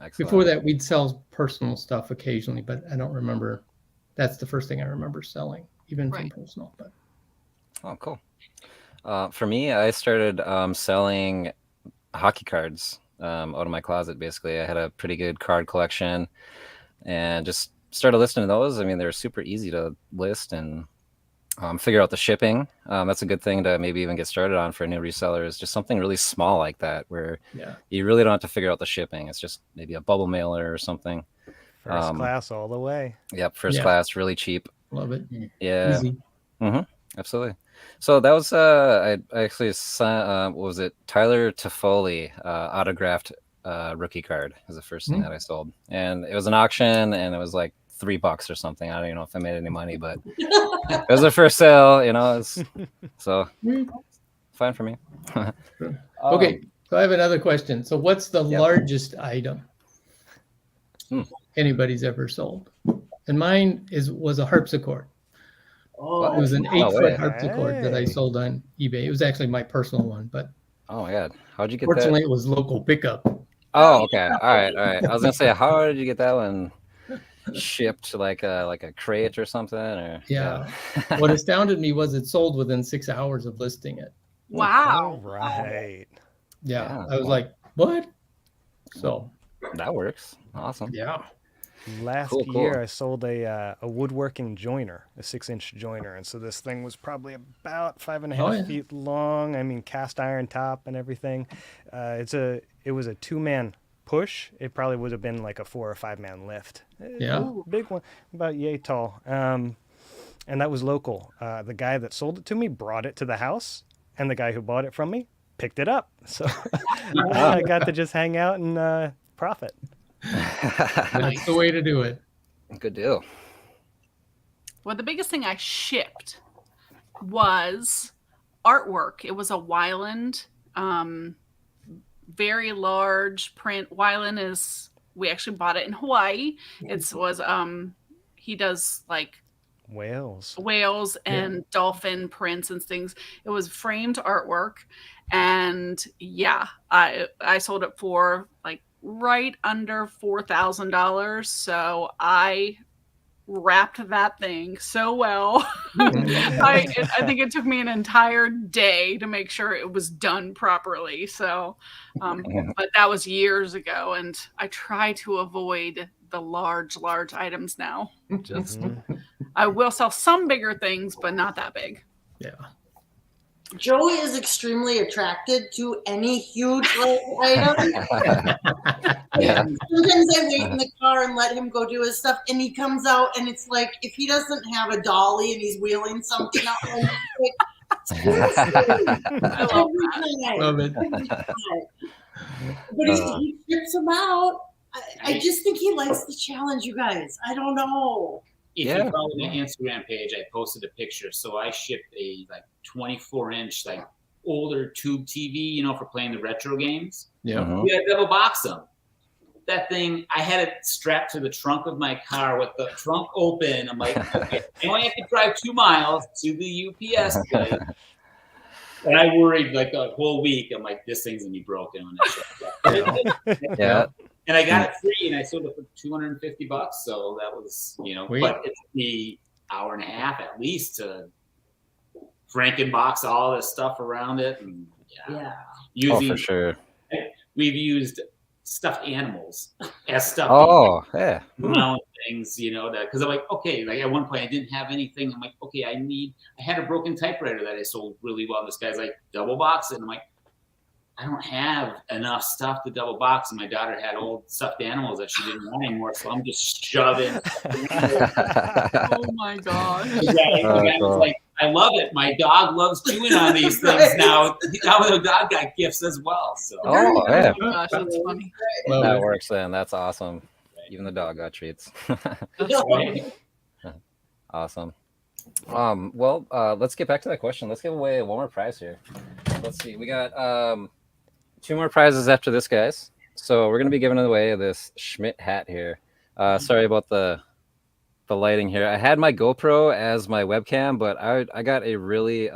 Excellent. Before that, we'd sell personal stuff occasionally, but I don't remember. That's the first thing I remember selling, even from personal. But Oh, cool. For me, I started selling hockey cards out of my closet. Basically, I had a pretty good card collection, and just started listing those. I mean, they're super easy to list and figure out the shipping. That's a good thing to maybe even get started on for a new reseller, is just something really small like that, where you really don't have to figure out the shipping. It's just maybe a bubble mailer or something. First class all the way. Yep, first class, really cheap. love it. Yeah. Easy. Absolutely. So that was I actually what was it? Tyler Toffoli autographed rookie card is the first thing that I sold, and it was an auction, and it was like $3 or something. I don't even know if I made any money, but it was the first sale, so $5 fine for me. Okay, so I have another question. So what's the Yep. largest item anybody's ever sold? And mine was a harpsichord. Oh, It was an No 8-foot way. harpsichord that I Hey. sold on eBay. It was actually my personal one, but Oh my god, how'd you get fortunately that? it was local pickup. Oh, okay. All right. I was gonna say, how did you get that one shipped, like a crate or something? Or Yeah. What astounded me was it sold within 6 hours of listing it. All Wow. right. Yeah. Yeah, I was well. like, what? So, That works. Awesome. yeah. Last Cool. year, I sold a woodworking joiner, a 6-inch joiner, and so this thing was probably about 5.5 Oh, yeah. feet long. I mean, cast iron top and everything. It was a 2-man push. It probably would have been like a 4 or 5-man lift. Yeah. Big one, about yay tall. And that was local. The guy that sold it to me brought it to the house, and the guy who bought it from me picked it up. So I got to just hang out and profit. That's the way to do it. Good deal. Well, the biggest thing I shipped was artwork. It was a Wyland, very large print. Wyland is, we actually bought it in Hawaii. He does like Whales. whales and dolphin prints and things. It was framed artwork, and yeah, I sold it for like right under $4,000. So I wrapped that thing so well. I think it took me an entire day to make sure it was done properly. So, but that was years ago, and I try to avoid the large items now. Just I will sell some bigger things, but not that big. Yeah. Joey is extremely attracted to any huge item. Yeah. Sometimes I wait in the car and let him go do his stuff, and he comes out, and it's like if he doesn't have a dolly and he's wheeling something out, and I love that. Love it. But he ships them out. I just think he likes the challenge, you guys. I don't know. If Yeah. you follow the Instagram page, I posted a picture. So I shipped a like 24-inch like older tube TV, you know, for playing the retro games. Yeah. Mhm. We had to double box them. That thing, I had it strapped to the trunk of my car with the trunk open. I'm like, okay, I only have to drive 2 miles to the UPS place. And I worried like a whole week. I'm like, this thing's gonna be broken when I show up. Yeah. And I got it free, and I sold it for $250. So that was, you know, Sweet. but it took me an hour and a half at least to Frankenbox all this stuff around it, and Yeah. Oh, for sure. we've used stuffed animals as stuff Oh, yeah. around things, you know, that because I'm like, okay, like at one point I didn't have anything. I'm like, okay, I had a broken typewriter that I sold really well. This guy's like, double box it. And I'm like, I don't have enough stuff to double box. And my daughter had old stuffed animals that she didn't want anymore. So I'm just shoving. Oh my gosh. The guy was like, I love it. My dog loves chewing on these things Right. now. Now the dog got gifts as well. So Oh, yeah. Oh my gosh, that's funny. Love That it. works then. That's awesome. Even the dog got treats. That's funny. Awesome. Well, let's get back to that question. Let's give away one more prize here. Let's see. We got 2 more prizes after this, guys. So we're gonna be giving away this Schmidt hat here. Sorry about the lighting here. I had my GoPro as my webcam, but I got a really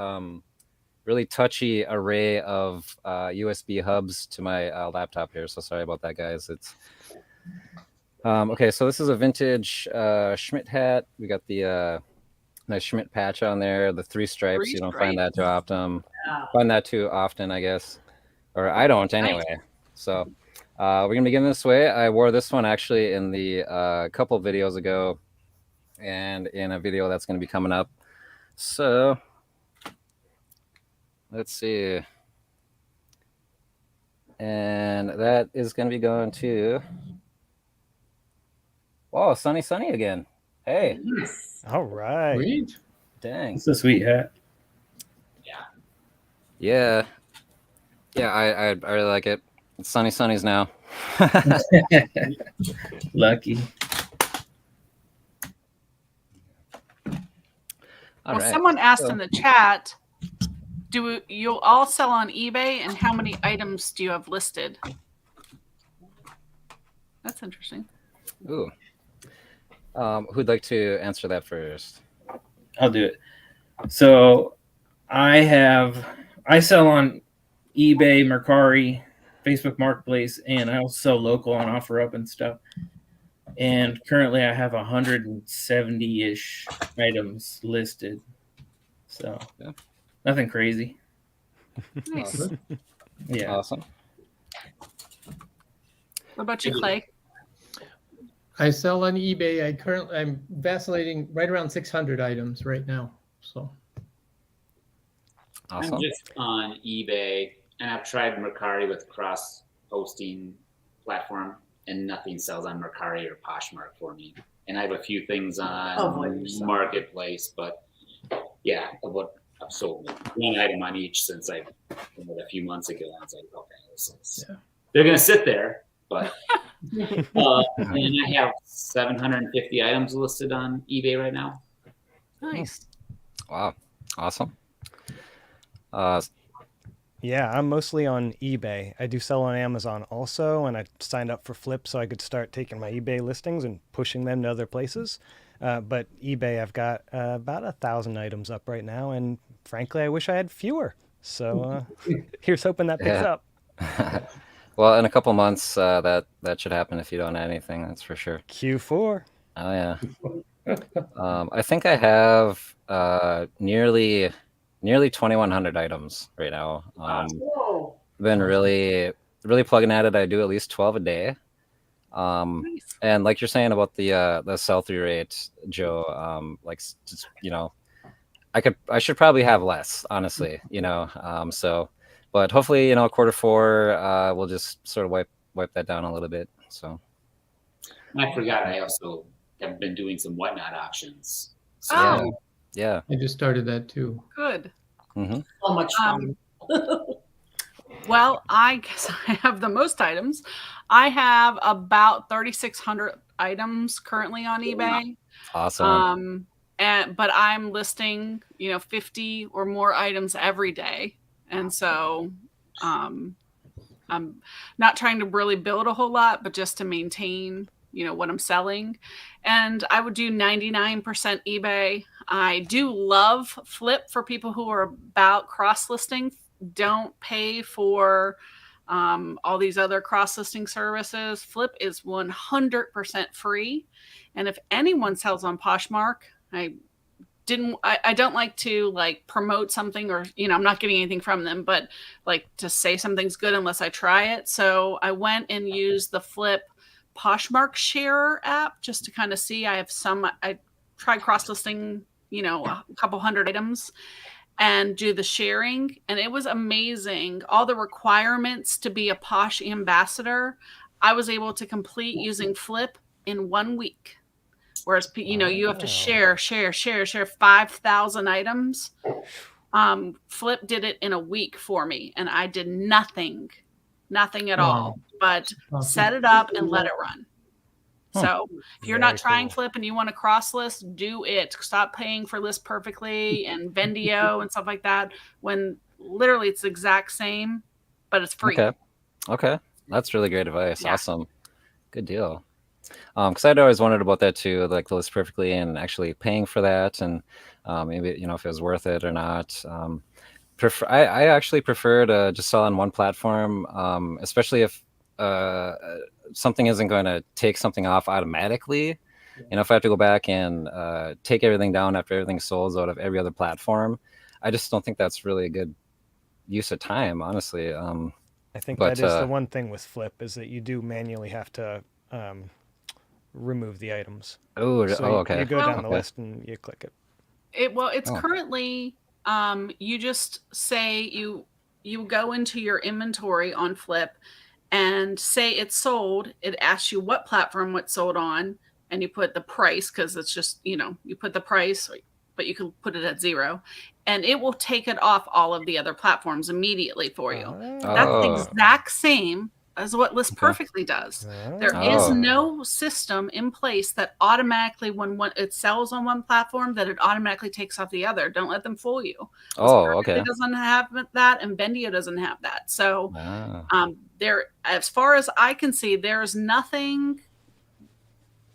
touchy array of USB hubs to my laptop here. So sorry about that, guys. It's okay. So this is a vintage Schmidt hat. We got the nice Schmidt patch on there. The 3 stripes. 3 You don't find that too often. Yeah. Find that too often, I guess, or I don't anyway. So we're gonna be giving this away. I wore this one actually in the couple videos ago, and in a video that's gonna be coming up. So let's see, and that is gonna be going to. Oh, Sunny again. Hey, All right. Sweet. dang. It's a sweet hat. Yeah, I really like it. It's Sunny's now. Lucky. All Well, right. someone asked So- in the chat, do you all sell on eBay, and how many items do you have listed? That's interesting. Ooh. Who'd like to answer that first? I'll do it. So I sell on eBay, Mercari, Facebook Marketplace, and I also sell local on OfferUp and stuff. And currently I have 170-ish items listed. So Yeah. Nothing crazy. Nice. Awesome. Yeah. Awesome. What about you, Clay? I sell on eBay. I'm vacillating right around 600 items right now. So Awesome. I'm just on eBay, and I've tried Mercari with cross-posting platform, and nothing sells on Mercari or Poshmark for me. And I have a few things on Marketplace, but yeah, I've sold one item on each since I did it a few months ago. And I was like, okay, they're going to sit there, but and I have 750 items listed on eBay right now. Nice. Wow. Awesome. Yeah, I'm mostly on eBay. I do sell on Amazon also, and I signed up for Flip so I could start taking my eBay listings and pushing them to other places. But eBay, I've got about 1,000 items up right now, and frankly, I wish I had fewer. So here's hoping that picks up. Well, in a couple months, that should happen if you don't add anything. That's for sure. Q4. Oh yeah. I think I have nearly 2,100 items right now. Been really plugging at it. I do at least 12 a day. Nice. And like you're saying about the sell-through rate, Joe, like just, I should probably have less, honestly, so, but hopefully, Q4, we'll just sort of wipe that down a little bit. So. And I forgot, I also have been doing some whatnot auctions. So Yeah. I just started that too. Good. Mm-hmm. So much fun. Well, I guess I have the most items. I have about 3,600 items currently on eBay. Awesome. But I'm listing, 50 or more items every day. And so I'm not trying to really build a whole lot, but just to maintain, what I'm selling. And I would do 99% eBay. I do love Flip for people who are about cross-listing. Don't pay for all these other cross-listing services. Flip is 100% free. And if anyone sells on Poshmark, I don't like to promote something or, I'm not getting anything from them, but to say something's good unless I try it. So I went and used the Flip Poshmark Share app just to kind of see. I tried cross-listing, a couple hundred items and do the sharing. And it was amazing. All the requirements to be a Posh ambassador, I was able to complete using Flip in 1 week. Whereas, you have to share 5,000 items. Flip did it in a week for me, and I did nothing at all, but set it up and let it run. So if you're not trying Flip and you want to cross list, do it. Stop paying for List Perfectly and Vendio and stuff like that when literally it's the exact same, but it's free. Okay. That's really great advice. Yeah. Awesome. Good deal. Because I'd always wondered about that too, like the List Perfectly and actually paying for that, and maybe if it was worth it or not. I actually prefer to just sell on one platform, especially if something isn't going to take something off automatically. If I have to go back and take everything down after everything's sold out of every other platform, I just don't think that's really a good use of time, honestly. I think that is the one thing with Flip is that you do manually have to remove the items. Okay. You go down the list and you click it. It's currently you just say you go into your inventory on Flip and say it's sold. It asks you what platform it's sold on, and you put the price because it's just you put the price, but you can put it at 0, and it will take it off all of the other platforms immediately for you. That's the exact same as what List Okay. Perfectly does. There is Oh. no system in place that automatically, when it sells on one platform, that it automatically takes off the other. Don't let them fool you. List Oh, Perfectly okay. doesn't have that, and Bendio doesn't have that. So Ah. there, as far as I can see, there's nothing,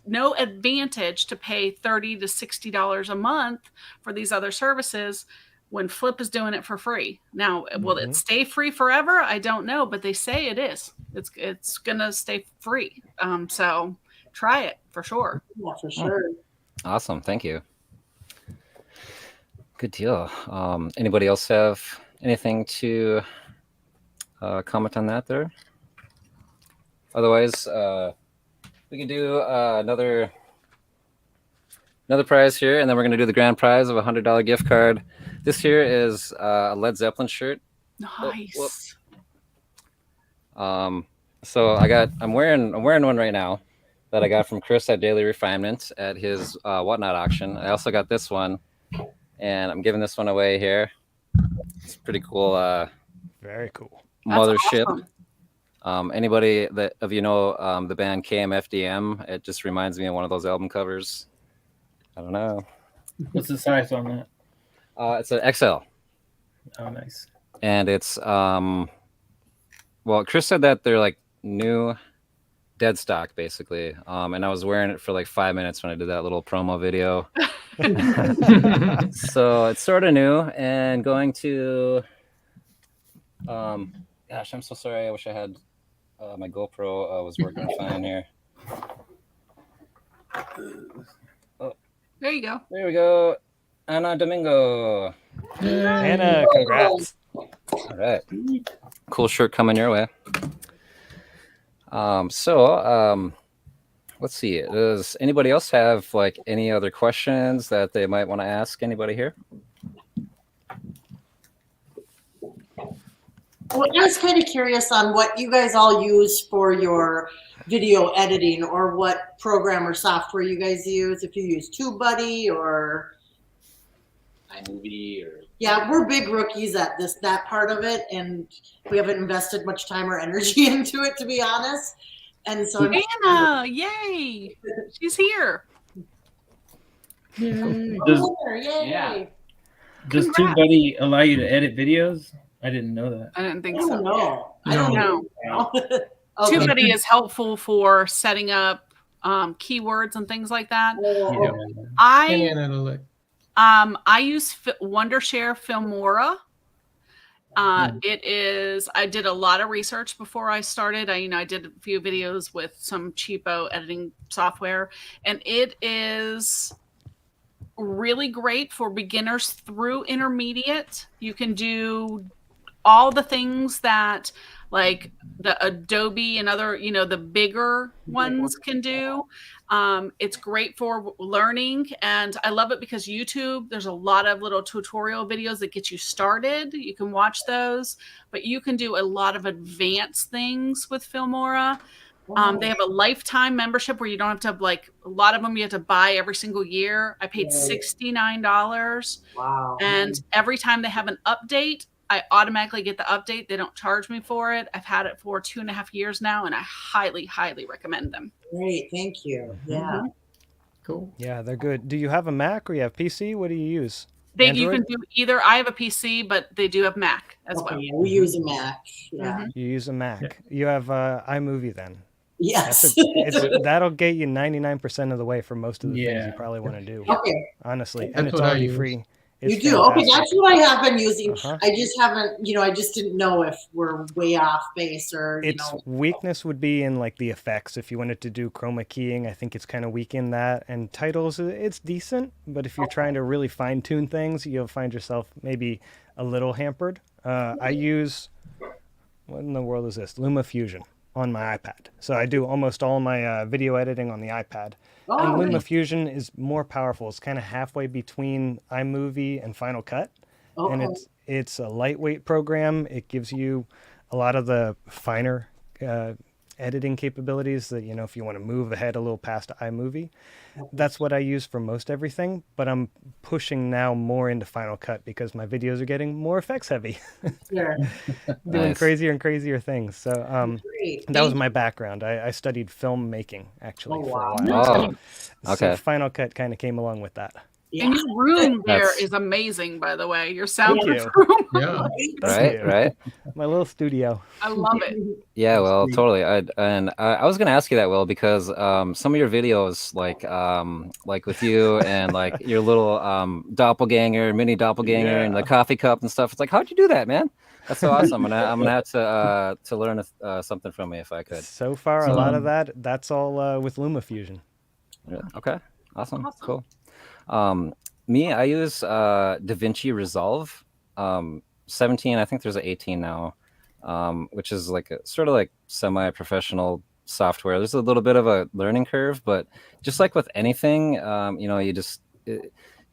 no advantage to pay $30 to $60 a month for these other services when Flip is doing it for free. Now, will it stay free forever? I don't know, but they say it is. It's gonna stay free. So try it for sure. Yeah, for sure. Awesome. Thank you. Good deal. Anybody else have anything to comment on that there? Otherwise, we can do another prize here, and then we're going to do the grand prize of $100 gift card. This here is a Led Zeppelin shirt. Nice. So I'm wearing one right now that I got from Chris at Daily Refinement at his Whatnot auction. I also got this one, and I'm giving this one away here. It's pretty cool. Very cool. Mothership. Awesome. Anybody that of you know the band KMFDM? It just reminds me of one of those album covers. I don't know. What's the size on that? It's an XL. Oh, nice. And it's well, Chris said that they're like new dead stock basically. And I was wearing it for like 5 minutes when I did that little promo video. So it's sort of new and going to gosh, I'm so sorry. I wish I had my GoPro was working fine here. There you go. There we go. Ana Domingo. Anna, congrats. All right. Cool shirt coming your way. Let's see. Does anybody else have like any other questions that they might want to ask anybody here? Well, I was kind of curious on what you guys all use for your video editing, or what program or software you guys use. If you use TubeBuddy or iMovie or yeah, we're big rookies at that part of it, and we haven't invested much time or energy into it, to be honest. And so Anna, yay! She's here. Does, yay! Yeah. does Congrats. TubeBuddy allow you to edit videos? I didn't know that. I didn't I think don't so. know. I No. don't No. know. Okay. TubeBuddy is helpful for setting up keywords and things like that. Yeah. And analytics. I use Wondershare Filmora. It is. I did a lot of research before I started. I did a few videos with some cheapo editing software, and it is really great for beginners through intermediate. You can do all the things that like the Adobe and other, the bigger ones can do. It's great for learning, and I love it because YouTube, there's a lot of little tutorial videos that get you started. You can watch those, but you can do a lot of advanced things with Filmora. They have a lifetime membership where you don't have to have, like, a lot of them you have to buy every single year. I paid $69. Wow. And every time they have an update, I automatically get the update. They don't charge me for it. I've had it for 2.5 years now, and I highly, highly recommend them. Great, thank you. Yeah. Cool. Yeah, they're good. Do you have a Mac or you have PC? What do you use? You Android? can do either. I have a PC, but they do have Mac as Okay, well. yeah, we use a Mac. Yeah. You use a Mac. You have iMovie then. Yes. That'll get you 99% of the way for most of the things you Yeah. probably want to do. Okay. Honestly, That's and it's what I already use. free. You It's do. Okay, fantastic. that's what I have been using. Uh-huh. I just haven't, I just didn't know if we're way off base or, Its weakness would be in like the effects. If you wanted to do chroma keying, I think it's kind of weak in that. And titles, it's decent, but if you're trying to really fine tune things, you'll find yourself maybe a little hampered. I use, what in the world is this? LumaFusion on my iPad. So I do almost all my video editing on the iPad. And LumaFusion is more powerful. It's kind of halfway between iMovie and Final Cut. And it's a lightweight program. It gives you a lot of the finer editing capabilities that, you know, if you want to move ahead a little past iMovie, that's what I use for most everything. But I'm pushing now more into Final Cut because my videos are getting more effects heavy, Sure. doing Nice. crazier and crazier things. So Great. that was my background. I studied filmmaking actually Oh, for a wow. while. Oh, So okay. Final Cut kind of came along with that. Yeah. And your room there That's- is amazing, by the way. Your Thank soundproof you. room. Yeah. Thank Right, you. right. My little studio. I love it. Yeah, well, Sweet. totally. I was gonna ask you that, Will, because some of your videos, like with you and like your little doppelganger, mini doppelganger, and the Yeah. coffee cup and stuff. It's like, how'd you do that, man? That's so awesome. I'm gonna have to learn something from you if I could. So far, a So- lot of that's all with LumaFusion. Yeah. Okay. Awesome. Awesome. Cool. Me, I use DaVinci Resolve 17. I think there's an 18 now, which is like a sort of like semi-professional software. There's a little bit of a learning curve, but just like with anything, you know, you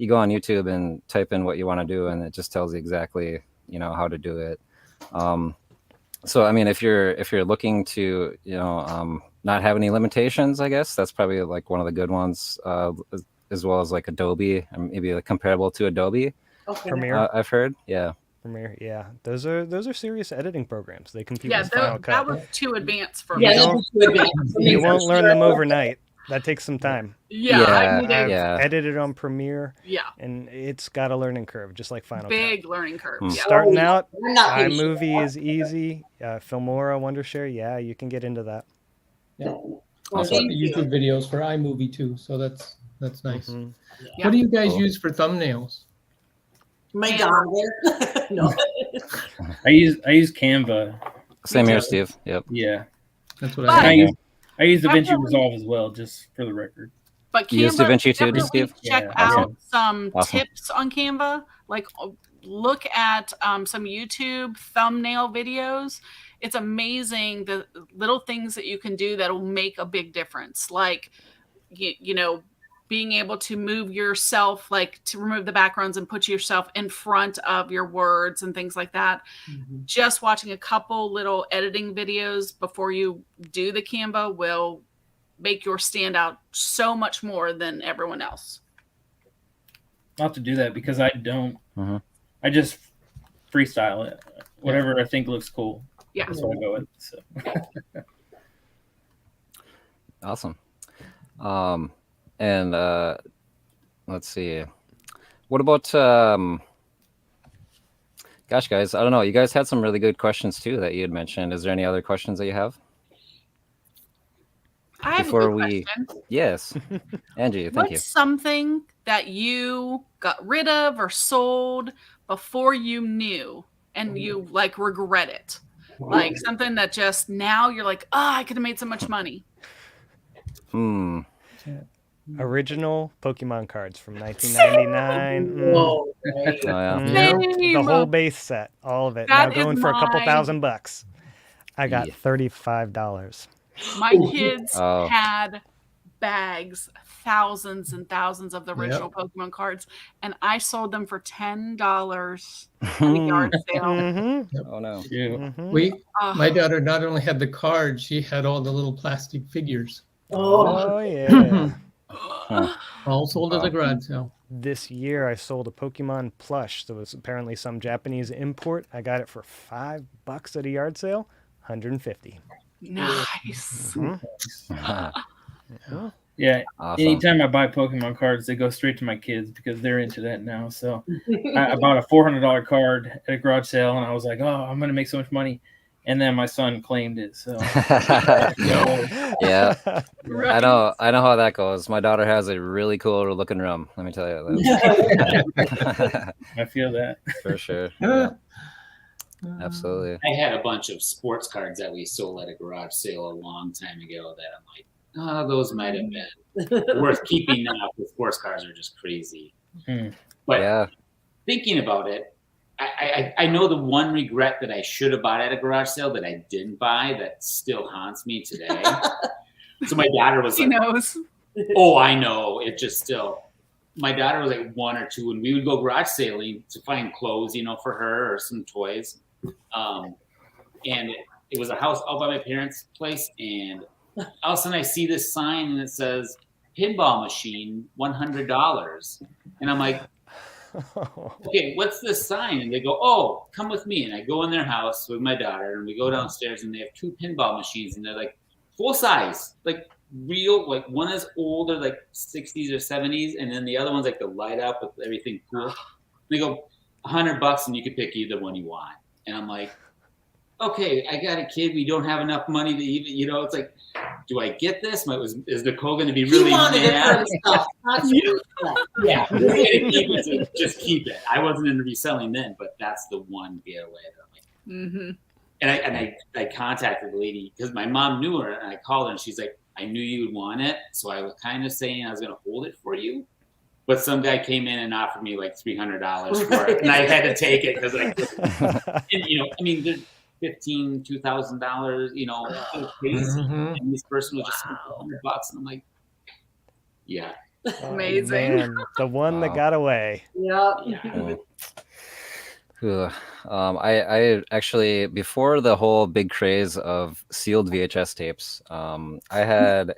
go on YouTube and type in what you want to do, and it just tells you exactly, you know, how to do it. So I mean, if you're looking to, you know, not have any limitations, I guess that's probably like one of the good ones, as well as like Adobe, and maybe like comparable to Adobe. Okay. Premiere. I've heard, yeah. Premiere, yeah. Those are serious editing programs. They compete Yeah, with Final that Cut. was too advanced for Yeah, me. You that don't- was good. You won't learn them overnight. That takes some time. Yeah, I need I've a Yeah. edited on Premiere, yeah, and it's got a learning curve, just like Final big learning curve. Hmm. Cut. Yeah. Starting out, I'm not patient. iMovie is easy. Filmora, Wondershare, yeah, you can get into that. Yeah. Well, I saw thank the you. YouTube videos for iMovie too, so that's nice. Mhm. Yeah. What do you guys Cool. use for thumbnails? My daughter. No. I use Canva. Same Me here, too. Steve. Yep. Yeah, That's what But- and I I use DaVinci Definitely. Resolve as well, just for the record. But You use Canva, DaVinci too, definitely Steve? check Yeah. out Awesome. some Awesome. tips on Canva. Like look at some YouTube thumbnail videos. It's amazing the little things that you can do that will make a big difference. Like you know, being able to move yourself, like to remove the backgrounds and put yourself in front of your words and things like that. Just watching a couple little editing videos before you do the Canva will make your stand out so much more than everyone else. I'll have to do that because I don't. Mhm. I just freestyle it. Whatever I think looks cool. Yeah. That's what I go with. So. Awesome. And let's see. What about gosh, guys, I don't know. You guys had some really good questions too that you had mentioned. Is there any other questions that you have? I have Before a good we- question. Yes. Angie, thank you. What's something that you got rid of or sold before you knew and you like regret it? Like something that just now you're like, oh, I could have made so much money. Hmm. Original Pokemon cards from 1999. Whoa, right. Oh, yeah. The Same. whole base set, all of it. That now going is for a couple mine. $1,000. I got Yeah. $35. My kids Oh. had bags, thousands and thousands of the original Pokemon cards, and I sold them for $10 at a yard sale. Mm-hmm. Oh no. Yeah. Mm-hmm. my daughter not only had the cards, she had all the little plastic figures, Oh, Oh, yeah. all sold at Wow. the garage sale. This year I sold a Pokemon plush. There was apparently some Japanese import. I got it for $5 at a yard sale, 150. Nice. Yeah. Awesome. Anytime I buy Pokemon cards, they go straight to my kids because they're into that now. So I bought a $400 card at a garage sale, and I was like, "Oh, I'm gonna make so much money." And then my son claimed it. So Yeah. Right. I know how that goes. My daughter has a really cool looking room. Let me tell you that. I feel that. For sure. Yeah, absolutely. I had a bunch of sports cards that we sold at a garage sale a long time ago that I'm like, oh, those might have been worth keeping now because sports cards are just crazy. Hmm. But Yeah. thinking about it, I know the one regret that I should have bought at a garage sale that I didn't buy that still haunts me today. So my daughter was He like, knows. oh, I know. It just still. My daughter was like 1 or 2, and we would go garage sailing to find clothes, for her or some toys. And it was a house out by my parents' place, and all of a sudden I see this sign and it says pinball machine, $100. And I'm like, okay, what's this sign? And they go, oh, come with me. And I go in their house with my daughter, and we go downstairs, and they have 2 pinball machines, and they're like full size, like real, like one is older, like 60s or 70s, and then the other one's like the light up with everything cool. They go $100, and you can pick either one you want. And I'm like, okay, I got a kid. We don't have enough money to even, it's like, do I get this? Is Nicole going to be really wanted it for himself, not you. Yeah, we're going to keep it. So just keep it. I wasn't into reselling then, but that's the one getaway that I'm like. And I contacted the lady because my mom knew her, and I called her, and she's like, I knew you would want it, so I was kind of saying I was going to hold it for you. But some guy came in and offered me like $300 for it, and I had to take it because there's $2,000, crazy. And this person was just $100, and I'm like, yeah, Amazing. Man, the one that got away. Yep. I actually, before the whole big craze of sealed VHS tapes, I had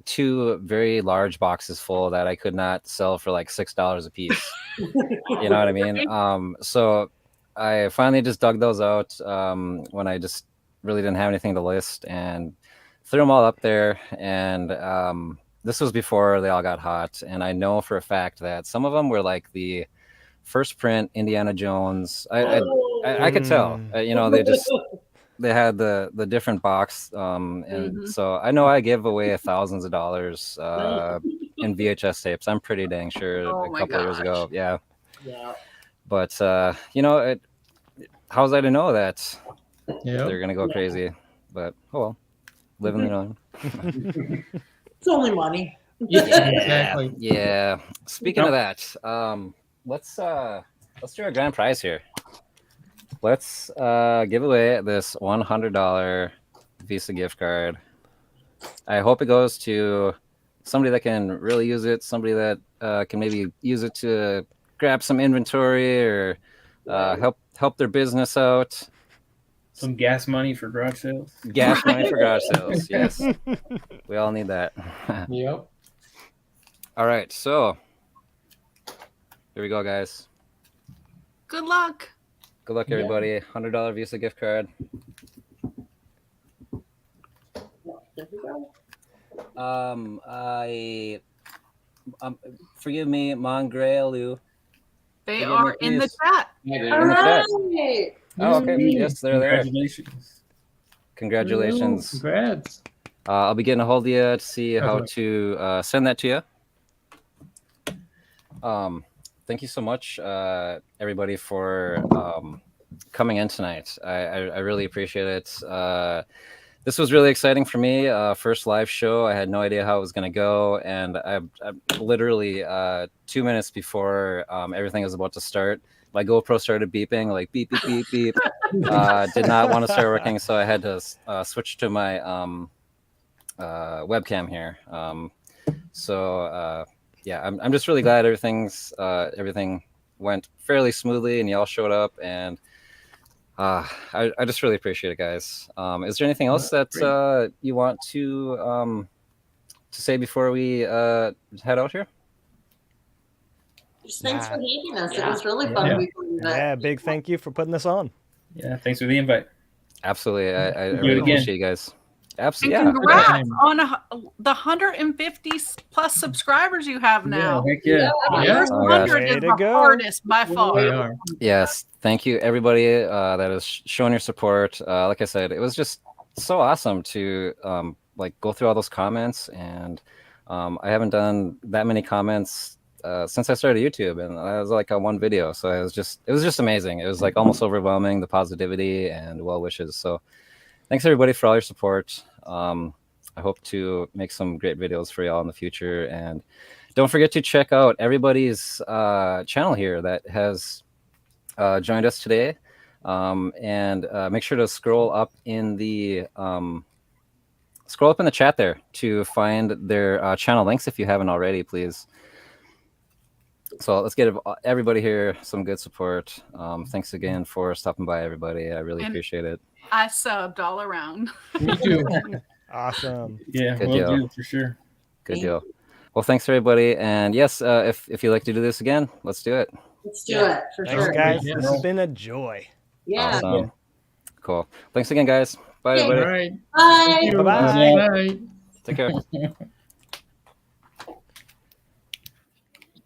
2 very large boxes full that I could not sell for like $6 a piece. You know what I mean? So I finally just dug those out when I just really didn't have anything to list, and threw them all up there. And this was before they all got hot. And I know for a fact that some of them were like the first print Indiana Jones. I could tell. They had the different box, and so I know I give away thousands of dollars in VHS tapes. I'm pretty dang sure a couple of years ago. Yeah. But how was I to know that they're gonna go crazy? But oh well, live and learn. It's only money. Exactly. Yeah. Speaking of that, let's do a grand prize here. Let's give away this $100 Visa gift card. I hope it goes to somebody that can really use it, somebody that can maybe use it to grab some inventory or help their business out. Some gas money for garage sales. Gas money for garage sales, yes. We all need that. Yep. All right, so here we go, guys. Good luck. Good luck, everybody. $100 Visa gift card. Forgive me, Mongrelu. They are in the chat. Yeah, in the chat. Right. Oh, okay. Yes, they're there. Congratulations. Congrats. I'll be getting a hold of you to see how to send that to you. Thank you so much, everybody, for coming in tonight. I really appreciate it. This was really exciting for me. First live show. I had no idea how it was going to go. And I literally 2 minutes before everything was about to start, my GoPro started beeping, like beep, beep, beep, beep. Did not want to start working. So I had to switch to my webcam here. Yeah, I'm just really glad everything went fairly smoothly and y'all showed up, and I just really appreciate it, guys. Is there anything else that you want to say before we head out here? Just thanks for having us. It was really fun. Yeah, big thank you for putting this on. Yeah, thanks for the invite. Absolutely. I really appreciate you guys. Absolutely. And congrats on the 150 plus subscribers you have now. Yeah. First 100 is the hardest by far. Yes. Thank you, everybody that has shown your support. Like I said, it was just so awesome to go through all those comments, and I haven't done that many comments since I started YouTube, and that was like on one video. So it was just amazing. It was like almost overwhelming, the positivity and well wishes. So thanks everybody for all your support. I hope to make some great videos for y'all in the future, and don't forget to check out everybody's channel here that has joined us today, and make sure to scroll up in the chat there to find their channel links if you haven't already, please. So let's get everybody here some good support. Thanks again for stopping by, everybody. I really appreciate it. I subbed all around. Me too. Awesome. Yeah, Good we'll deal. do for sure. Good deal. Well, thanks everybody. And yes, if you'd like to do this again, let's do it. Let's do it for Thanks, sure. guys. Yes. This has been a joy. Yeah. Awesome. Cool. Thanks again, guys. Bye, Okay. All everybody. right. Bye. Thank you. Bye-bye. Bye. Take care.